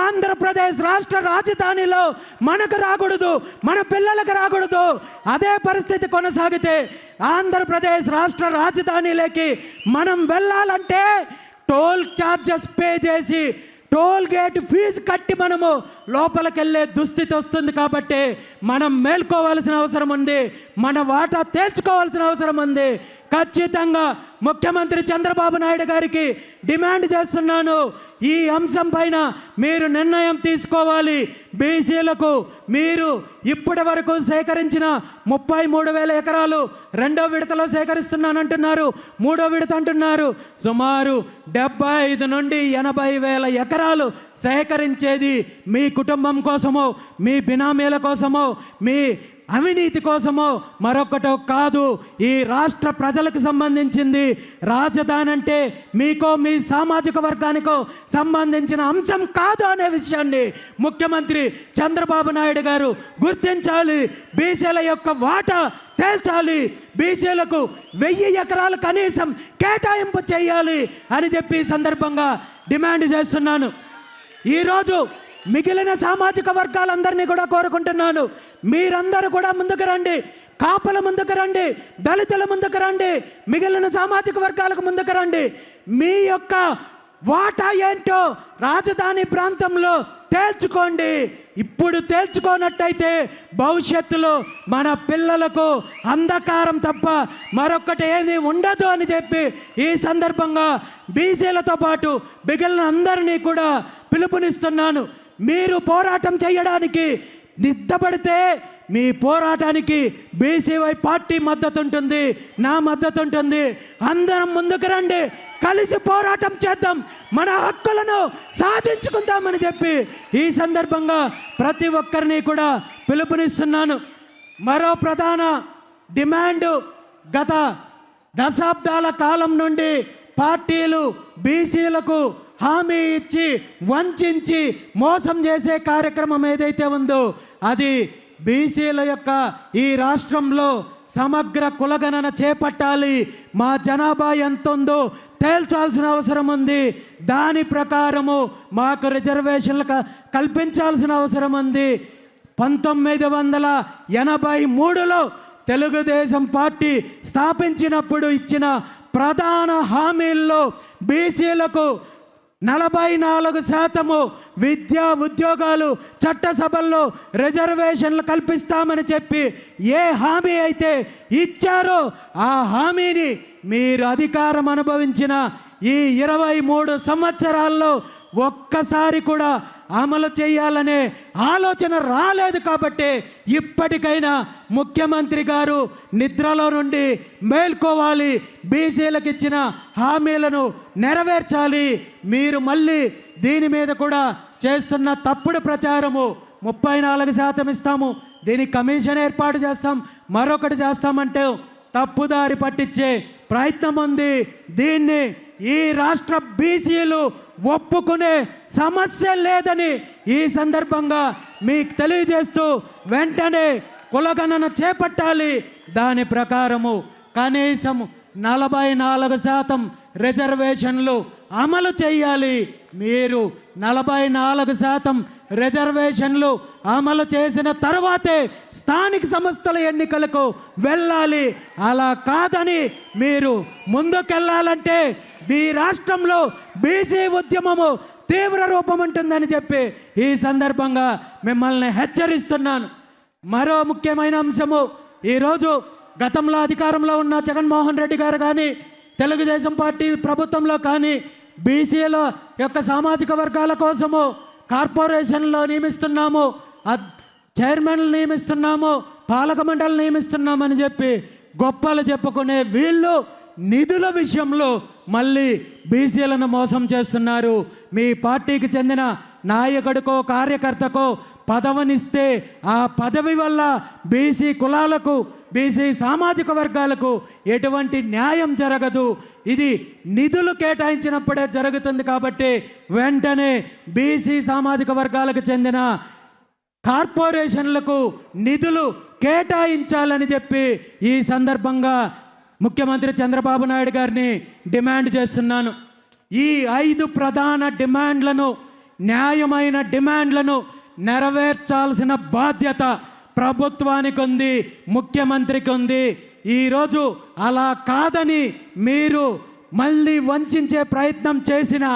ఆంధ్రప్రదేశ్ రాష్ట్ర రాజధానిలో మనకు రాకూడదు, మన పిల్లలకు రాకూడదు. అదే పరిస్థితి కొనసాగితే ఆంధ్రప్రదేశ్ రాష్ట్ర రాజధానిలోకి మనం వెళ్ళాలంటే టోల్ ఛార్జెస్ పే చేసి, టోల్ గేట్ ఫీజు కట్టి మనము లోపలికి వెళ్ళే దుస్థితి వస్తుంది. కాబట్టి మనం మేల్కోవాల్సిన అవసరం ఉంది, మన వాటా తేల్చుకోవాల్సిన అవసరం ఉంది. ఖచ్చితంగా ముఖ్యమంత్రి చంద్రబాబు నాయుడు గారికి డిమాండ్ చేస్తున్నాను, ఈ అంశం పైన మీరు నిర్ణయం తీసుకోవాలి. బీసీలకు మీరు ఇప్పటి వరకు సేకరించిన 33,000 ఎకరాలు రెండో విడతలో సేకరిస్తున్నానంటున్నారు, మూడో విడత అంటున్నారు. సుమారు 75 నుండి 80,000 ఎకరాలు సేకరించేది మీ కుటుంబం కోసమో, మీ బినామీల కోసమో, మీ అవినీతి కోసమో మరొకటో కాదు. ఈ రాష్ట్ర ప్రజలకు సంబంధించింది. రాజధాని అంటే మీకో మీ సామాజిక వర్గానికో సంబంధించిన అంశం కాదు అనే విషయాన్ని ముఖ్యమంత్రి చంద్రబాబు నాయుడు గారు గుర్తించాలి. బీసీల యొక్క వాటా తేల్చాలి, బీసీలకు 1000 ఎకరాలు కనీసం కేటాయింపు చేయాలి అని చెప్పి సందర్భంగా డిమాండ్ చేస్తున్నాను. ఈరోజు మిగిలిన సామాజిక వర్గాలందరినీ కూడా కోరుకుంటున్నాను, మీరందరూ కూడా ముందుకు రండి. కాపుల ముందుకు రండి, దళితుల ముందుకు రండి, మిగిలిన సామాజిక వర్గాలకు ముందుకు రండి. మీ యొక్క వాటా ఏంటో రాజధాని ప్రాంతంలో తేల్చుకోండి. ఇప్పుడు తేల్చుకోనట్టయితే భవిష్యత్తులో మన పిల్లలకు అంధకారం తప్ప మరొకటి ఏమీ ఉండదు అని చెప్పి ఈ సందర్భంగా బీసీలతో పాటు మిగిలిన అందరినీ కూడా పిలుపునిస్తున్నాను. మీరు పోరాటం చేయడానికి సిద్ధపడితే మీ పోరాటానికి బీసీవై పార్టీ మద్దతు ఉంటుంది, నా మద్దతు ఉంటుంది. అందరం ముందుకు రండి, కలిసి పోరాటం చేద్దాం, మన హక్కులను సాధించుకుందామని చెప్పి ఈ సందర్భంగా ప్రతి ఒక్కరిని కూడా పిలుపునిస్తున్నాను. మరో ప్రధాన డిమాండ్, గత దశాబ్దాల కాలం నుండి పార్టీలు బీసీలకు హామీ ఇచ్చి వంచి మోసం చేసే కార్యక్రమం ఏదైతే ఉందో అది బీసీల యొక్క ఈ రాష్ట్రంలో సమగ్ర కులగణన చేపట్టాలి. మా జనాభా ఎంత ఉందో తేల్చాల్సిన అవసరం ఉంది. దాని ప్రకారము మాకు రిజర్వేషన్లు కల్పించాల్సిన అవసరం ఉంది. 1983లో తెలుగుదేశం పార్టీ స్థాపించినప్పుడు ఇచ్చిన ప్రధాన హామీల్లో బీసీలకు 44% విద్యా ఉద్యోగాలు చట్టసభల్లో రిజర్వేషన్లు కల్పిస్తామని చెప్పి ఏ హామీ అయితే ఇచ్చారో ఆ హామీని మీరు అధికారం అనుభవించిన ఈ 23 సంవత్సరాల్లో ఒక్కసారి కూడా అమలు చేయాలనే ఆలోచన రాలేదు. కాబట్టి ఇప్పటికైనా ముఖ్యమంత్రి గారు నిద్రలో నుండి మేల్కోవాలి, బీసీలకు ఇచ్చిన హామీలను నెరవేర్చాలి. మీరు మళ్ళీ దీని మీద కూడా చేస్తున్న తప్పుడు ప్రచారము 34% ఇస్తాము, దీనికి కమిషన్ ఏర్పాటు చేస్తాం, మరొకటి చేస్తామంటే తప్పుదారి పట్టించే ప్రయత్నం ఉంది. దీన్ని ఈ రాష్ట్ర బీసీలు ఒప్పుకునే సమస్య లేదని ఈ సందర్భంగా మీకు తెలియజేస్తూ వెంటనే కులగణన చేపట్టాలి. దాని ప్రకారము కనీసం 44% రిజర్వేషన్లు అమలు చేయాలి. మీరు 44% రిజర్వేషన్లు అమలు చేసిన తర్వాతే స్థానిక సంస్థల ఎన్నికలకు వెళ్ళాలి. అలా కాదని మీరు ముందుకెళ్ళాలంటే మీ రాష్ట్రంలో బీసీ ఉద్యమము తీవ్ర రూపం ఉంటుందని చెప్పి ఈ సందర్భంగా మిమ్మల్ని హెచ్చరిస్తున్నాను. మరో ముఖ్యమైన అంశము, ఈరోజు గతంలో అధికారంలో ఉన్న జగన్మోహన్ రెడ్డి గారు కానీ తెలుగుదేశం పార్టీ ప్రభుత్వంలో కానీ బీసీల యొక్క సామాజిక వర్గాల కోసము కార్పొరేషన్లో నియమిస్తున్నాము, చైర్మన్లు నియమిస్తున్నాము, పాలక మండలి నియమిస్తున్నామని చెప్పి గొప్పలు చెప్పుకునే వీళ్ళు నిధుల విషయంలో మళ్ళీ బీసీలను మోసం చేస్తున్నారు. మీ పార్టీకి చెందిన నాయకుడికో కార్యకర్తకో పదవినిస్తే ఆ పదవి వల్ల బీసీ కులాలకు బీసీ సామాజిక వర్గాలకు ఎటువంటి న్యాయం జరగదు. ఇది నిధులు కేటాయించినప్పుడే జరుగుతుంది. కాబట్టి వెంటనే బీసీ సామాజిక వర్గాలకు చెందిన కార్పొరేషన్లకు నిధులు కేటాయించాలని చెప్పి ఈ సందర్భంగా ముఖ్యమంత్రి చంద్రబాబు నాయుడు గారిని డిమాండ్ చేస్తున్నాను. ఈ 5 ప్రధాన డిమాండ్లను, న్యాయమైన డిమాండ్లను నెరవేర్చాల్సిన బాధ్యత ప్రభుత్వానికి ఉంది, ముఖ్యమంత్రికి ఉంది. ఈరోజు అలా కాదని మీరు మళ్ళీ వంచే ప్రయత్నం చేసిన,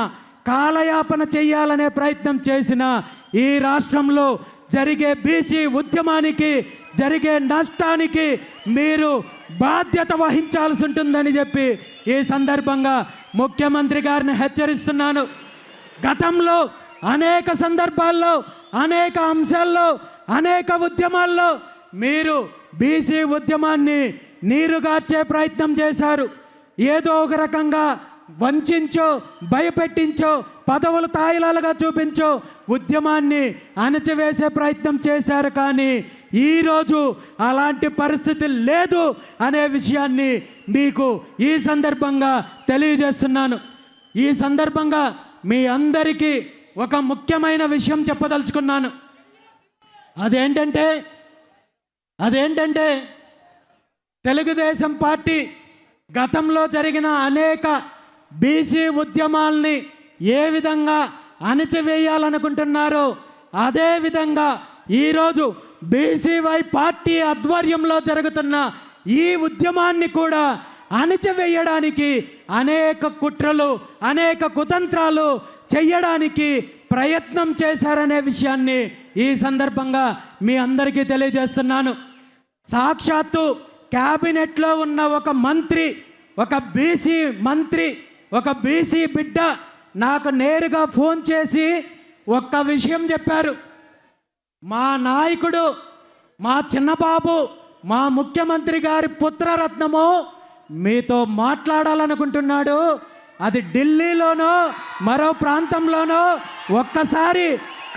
కాలయాపన చేయాలనే ప్రయత్నం చేసిన ఈ రాష్ట్రంలో జరిగే బీసీ ఉద్యమానికి జరిగే నష్టానికి మీరు బాధ్యత వహించాల్సి ఉంటుందని చెప్పి ఈ సందర్భంగా ముఖ్యమంత్రి గారిని హెచ్చరిస్తున్నాను. గతంలో అనేక సందర్భాల్లో, అనేక అంశాల్లో, అనేక ఉద్యమాల్లో మీరు బీసీ ఉద్యమాన్ని నీరుగార్చే ప్రయత్నం చేశారు. ఏదో ఒక రకంగా వంచో, భయపెట్టించో, పదవులు తాయిలాలుగా చూపించో ఉద్యమాన్ని అణచివేసే ప్రయత్నం చేశారు. కానీ ఈరోజు అలాంటి పరిస్థితి లేదు అనే విషయాన్ని మీకు ఈ సందర్భంగా తెలియజేస్తున్నాను. ఈ సందర్భంగా మీ అందరికీ ఒక ముఖ్యమైన విషయం చెప్పదలుచుకున్నాను. అదేంటంటే తెలుగుదేశం పార్టీ గతంలో జరిగిన అనేక బీసీ ఉద్యమాల్ని ఏ విధంగా అణచివేయాలనుకుంటున్నారో అదేవిధంగా ఈరోజు బీసీవై పార్టీ ఆధ్వర్యంలో జరుగుతున్న ఈ ఉద్యమాన్ని కూడా అణిచివేయడానికి అనేక కుట్రలు, అనేక కుతంత్రాలు చెయ్యడానికి ప్రయత్నం చేశారనే విషయాన్ని ఈ సందర్భంగా మీ అందరికీ తెలియజేస్తున్నాను. సాక్షాత్తు క్యాబినెట్లో ఉన్న ఒక మంత్రి, ఒక బీసీ మంత్రి, ఒక బీసీ బిడ్డ నాకు నేరుగా ఫోన్ చేసి ఒక్క విషయం చెప్పారు. మా నాయకుడు, మా చిన్నబాబు, మా ముఖ్యమంత్రి గారి పుత్రరత్నము మీతో మాట్లాడాలనుకుంటున్నాడు. అది ఢిల్లీలోనో మరో ప్రాంతంలోనో ఒక్కసారి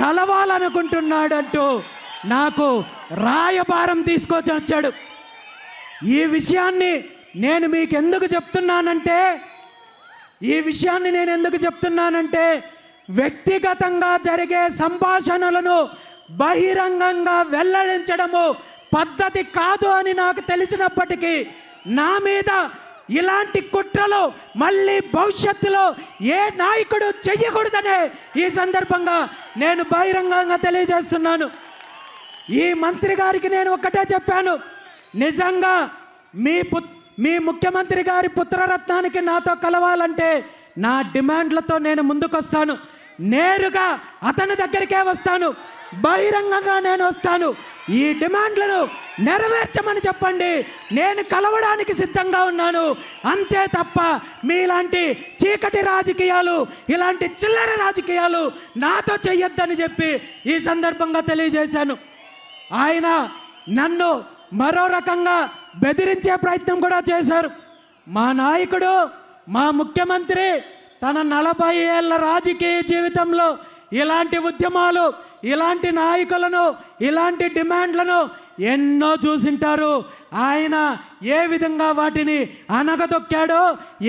కలవాలనుకుంటున్నాడంటూ నాకు రాయబారం తీసుకొచ్చి వచ్చాడు. ఈ విషయాన్ని నేను మీకు ఎందుకు చెప్తున్నానంటే వ్యక్తిగతంగా జరిగే సంభాషణలను బహిరంగంగా వెల్లడించడము పద్ధతి కాదు అని నాకు తెలిసినప్పటికీ నా మీద ఇలాంటి కుట్రలు మళ్ళీ భవిష్యత్తులో ఏ నాయకుడు చెయ్యకూడదనే ఈ సందర్భంగా నేను బహిరంగంగా తెలియజేస్తున్నాను. ఈ మంత్రి గారికి నేను ఒక్కటే చెప్పాను, నిజంగా మీ ముఖ్యమంత్రి గారి పుత్రరత్నానికి నాతో కలవాలంటే నా డిమాండ్లతో నేను ముందుకొస్తాను. నేరుగా అతని దగ్గరికే వస్తాను, బహిరంగంగా నేను వస్తాను. ఈ డిమాండ్లను నెరవేర్చమని చెప్పండి, నేను కలవడానికి సిద్ధంగా ఉన్నాను. అంతే తప్ప మీలాంటి చీకటి రాజకీయాలు, ఇలాంటి చిల్లర రాజకీయాలు నాతో చెయ్యొద్దని చెప్పి ఈ సందర్భంగా తెలియజేశాను. ఆయన నన్ను మరో రకంగా బెదిరించే ప్రయత్నం కూడా చేశారు. మా నాయకుడు, మా ముఖ్యమంత్రి తన 40 ఏళ్ల రాజకీయ జీవితంలో ఇలాంటి ఉద్యమాలు, ఇలాంటి నాయకులను, ఇలాంటి డిమాండ్లను ఎన్నో చూసింటారు. ఆయన ఏ విధంగా వాటిని అనగదొక్కాడో,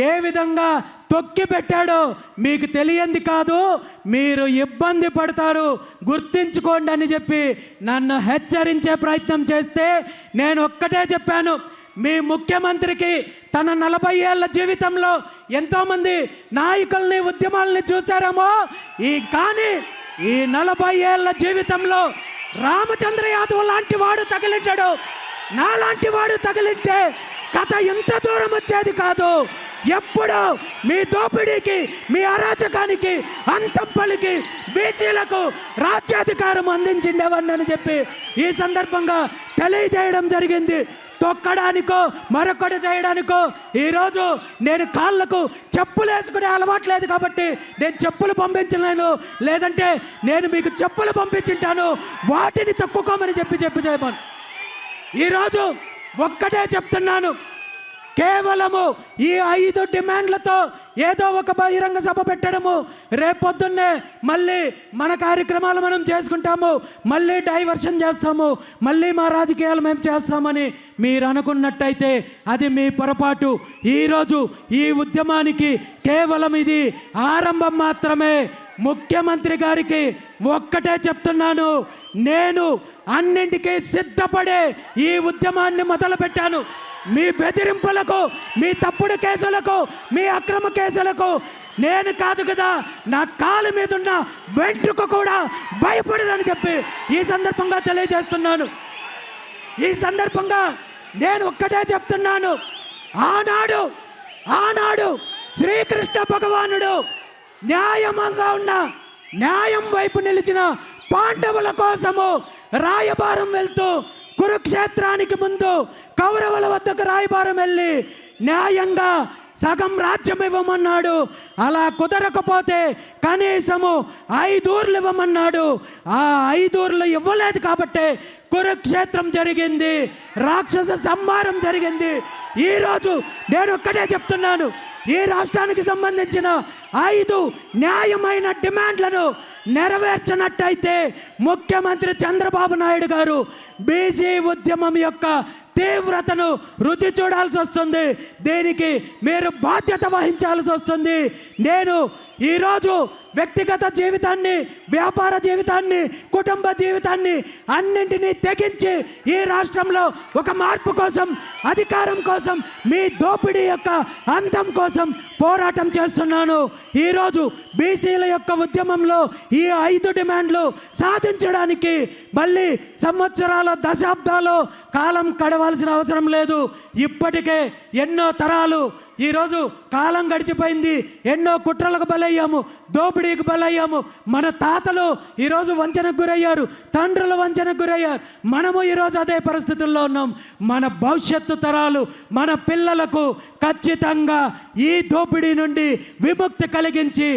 ఏ విధంగా తొక్కి పెట్టాడో మీకు తెలియంది కాదు, మీరు ఇబ్బంది పడతారు, గుర్తించుకోండి అని చెప్పి నన్ను హెచ్చరించే ప్రయత్నం చేస్తే నేను ఒక్కటే చెప్పాను, మీ ముఖ్యమంత్రికి తన 40 ఏళ్ల జీవితంలో ఎంతోమంది నాయకుల్ని, ఉద్యమాలని చూశారేమో, కానీ ఈ 40 ఏళ్ల జీవితంలో రామచంద్ర యాదవ్ లాంటి వాడు తగిలింటాడు. నాలాంటి వాడు తగిలింటే కథ ఎంత దూరం వచ్చేది కాదు. ఎప్పుడు మీ దోపిడీకి, మీ అరాచకానికి అంతం పలికి బీసీలకు రాజ్యాధికారం అందించిండేవాడిని చెప్పి ఈ సందర్భంగా తెలియజేయడం జరిగింది. తొక్కడానికో మరొకటి చేయడానికో ఈరోజు నేను కాళ్ళకు చెప్పులు వేసుకునే అలవాట్లేదు కాబట్టి నేను చెప్పులు పంపించలేను, లేదంటే నేను మీకు చెప్పులు పంపించుంటాను, వాటిని తొక్కుకోమని చెప్పి చేయమని ఈరోజు ఒక్కటే చెప్తున్నాను. కేవలము ఈ 5 డిమాండ్లతో ఏదో ఒక బహిరంగ సభ పెట్టడము, రేపొద్దున్నే మళ్ళీ మన కార్యక్రమాలు మనం చేసుకుంటాము, మళ్ళీ డైవర్షన్ చేస్తాము, మళ్ళీ మా రాజకీయాలు మేము చేస్తామని మీరు అనుకున్నట్టయితే అది మీ పొరపాటు. ఈరోజు ఈ ఉద్యమానికి కేవలం ఇది ఆరంభం మాత్రమే. ముఖ్యమంత్రి గారికి ఒక్కటే చెప్తున్నాను, నేను అన్నింటికీ సిద్ధపడే ఈ ఉద్యమాన్ని మొదలుపెట్టాను. మీ బెదిరింపులకు, మీ తప్పుడు కేసులకు, మీ అక్రమ కేసులకు నేను కాదు కదా, నా కాలు మీద ఉన్న వెంట్రుక కూడా భయపడదని చెప్పి ఈ సందర్భంగా తెలియజేస్తున్నాను. ఈ సందర్భంగా నేను ఒక్కటే చెప్తున్నాను, ఆనాడు శ్రీకృష్ణ భగవానుడు న్యాయంగా ఉన్న, న్యాయం వైపు నిలిచిన పాండవుల కోసము రాయబారం వెళ్తూ కురుక్షేత్రానికి ముందు కౌరవుల వద్దకు రాయబారం వెళ్ళి న్యాయంగా సగం రాజ్యం ఇవ్వమన్నాడు. అలా కుదరకపోతే కనీసము 5 ఊర్లు ఇవ్వమన్నాడు. ఆ 5 ఊర్లు ఇవ్వలేదు కాబట్టి కురుక్షేత్రం జరిగింది, రాక్షస సంహారం జరిగింది. ఈరోజు నేను ఒక్కటే చెప్తున్నాను, ఈ రాష్ట్రానికి సంబంధించిన 5 న్యాయమైన డిమాండ్లను నెరవేర్చినట్టయితే ముఖ్యమంత్రి చంద్రబాబు నాయుడు గారు బీసీ ఉద్యమం యొక్క తీవ్రతను రుచి చూడాల్సి వస్తుంది. దీనికి మీరు బాధ్యత వహించాల్సి వస్తుంది. నేను ఈరోజు వ్యక్తిగత జీవితాన్ని, వ్యాపార జీవితాన్ని, కుటుంబ జీవితాన్ని అన్నింటినీ తెగించి ఈ రాష్ట్రంలో ఒక మార్పు కోసం, అధికారం కోసం, మీ దోపిడీ యొక్క అంతం కోసం పోరాటం చేస్తున్నాను. ఈరోజు బీసీల యొక్క ఉద్యమంలో ఈ 5 డిమాండ్లు సాధించడానికి మళ్ళీ సంవత్సరాల దశాబ్దాలు కాలం గడవాల్సిన అవసరం లేదు. ఇప్పటికే ఎన్నో తరాలు ఈరోజు కాలం గడిచిపోయింది. ఎన్నో కుట్రలకు బలయ్యాము, దోపిడీకి బలయ్యాము. మన తాతలు ఈరోజు వంచనకు గురయ్యారు, తండ్రులు వంచనకు గురయ్యారు. మనము ఈరోజు అదే పరిస్థితుల్లో ఉన్నాం. మన భవిష్యత్తు తరాలు, మన పిల్లలకు ఖచ్చితంగా ఈ దోపిడీ నుండి విముక్తి కలిగించి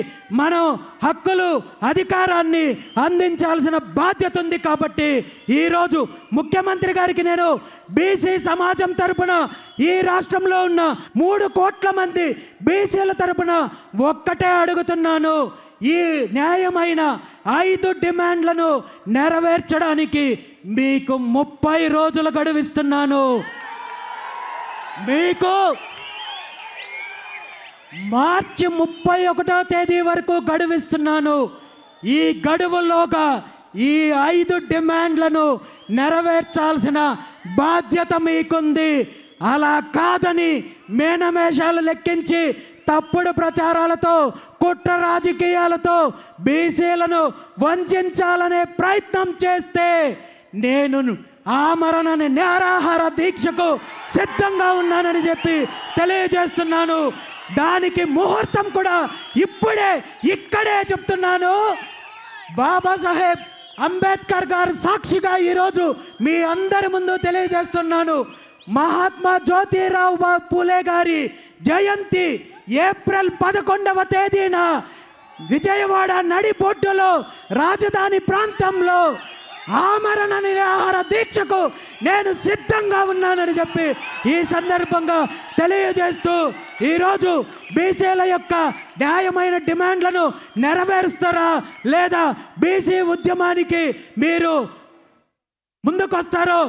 మనం హక్కులు, అధికారాన్ని అందించాల్సిన బాధ్యత ఉంది. కాబట్టి ఈరోజు ముఖ్యమంత్రి గారికి నేను బీసీ సమాజం తరపున, ఈ రాష్ట్రంలో ఉన్న 3 కోట్ల మంది బీసీల తరపున ఒక్కటే అడుగుతున్నాను. ఈ న్యాయమైన 5 డిమాండ్లను నెరవేర్చడానికి మీకు 30 రోజులు గడువిస్తున్నాను. మీకు మార్చి 31వ తేదీ వరకు గడువిస్తున్నాను. ఈ గడువులోగా ఈ 5 డిమాండ్లను నెరవేర్చాల్సిన బాధ్యత మీకుంది. అలా కాదని మేనమేషాలు లెక్కించి తప్పుడు ప్రచారాలతో, కుట్ర రాజకీయాలతో బీసీలను వంచాలనే ప్రయత్నం చేస్తే నేను ఆమరణ నిరాహార దీక్షకు సిద్ధంగా ఉన్నానని చెప్పి తెలియజేస్తున్నాను. దానికి ముహూర్తం కూడా ఇప్పుడే ఇక్కడే చెప్తున్నాను. బాబాసాహెబ్ అంబేద్కర్ గారు సాక్షిగా ఈరోజు మీ అందరి ముందు తెలియజేస్తున్నాను. మహాత్మా జ్యోతిరావు పూలే గారి జయంతి ఏప్రిల్ 11వ తేదీన విజయవాడ నడిబొడ్డులో రాజధాని ప్రాంతంలో ఆమరణ నిరాహార దీక్షకు నేను సిద్ధంగా ఉన్నానని చెప్పి ఈ సందర్భంగా తెలియజేస్తూ, ఈరోజు బీసీల యొక్క న్యాయమైన డిమాండ్లను నెరవేరుస్తారా లేదా బీసీ ఉద్యమానికి మీరు ముందుకొస్తారో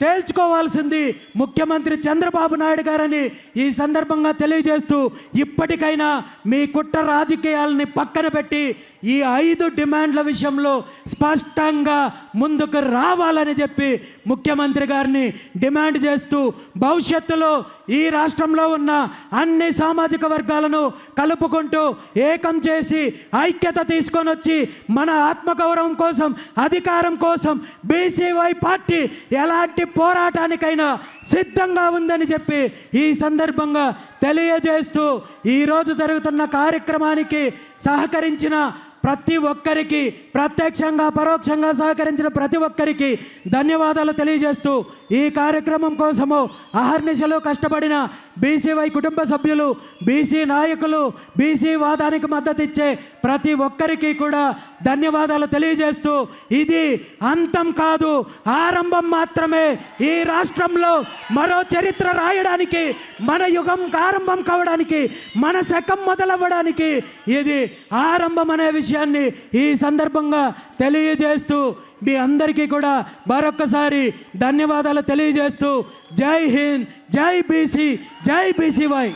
తేల్చుకోవాల్సింది ముఖ్యమంత్రి చంద్రబాబు నాయుడు గారని ఈ సందర్భంగా తెలియజేస్తూ, ఇప్పటికైనా మీ కుట్ర రాజకీయాలని పక్కన పెట్టి ఈ 5 డిమాండ్ల విషయంలో స్పష్టంగా ముందుకు రావాలని చెప్పి ముఖ్యమంత్రి గారిని డిమాండ్ చేస్తూ, భవిష్యత్తులో ఈ రాష్ట్రంలో ఉన్న అన్ని సామాజిక వర్గాలను కలుపుకుంటూ ఏకం చేసి ఐక్యత తీసుకొని వచ్చి మన ఆత్మగౌరవం కోసం, అధికారం కోసం బీసీవై పార్టీ ఎలాంటి పోరాటానికైనా సిద్ధంగా ఉందని చెప్పి ఈ సందర్భంగా తెలియజేస్తూ, ఈరోజు జరుగుతున్న కార్యక్రమానికి సహకరించిన ప్రతి ఒక్కరికి, ప్రత్యక్షంగా పరోక్షంగా సహకరించిన ప్రతి ఒక్కరికి ధన్యవాదాలు తెలియజేస్తూ, ఈ కార్యక్రమం కోసము అహర్నిశలు కష్టపడిన బీసీవై కుటుంబ సభ్యులు, బీసీ నాయకులు, బీసీ వాదానికి మద్దతు ఇచ్చే ప్రతి ఒక్కరికి కూడా ధన్యవాదాలు తెలియజేస్తూ, ఇది అంతం కాదు, ఆరంభం మాత్రమే. ఈ రాష్ట్రంలో మరో చరిత్ర రాయడానికి, మన యుగం ఆరంభం కావడానికి, మన శకం మొదలవ్వడానికి ఇది ఆరంభం అనే విషయాన్ని ఈ సందర్భంగా తెలియజేస్తూ, మీ అందరికీ కూడా మరొక్కసారి ధన్యవాదాలు తెలియజేస్తూ, జై హింద్, జై బీసీ, జై బీసీవై.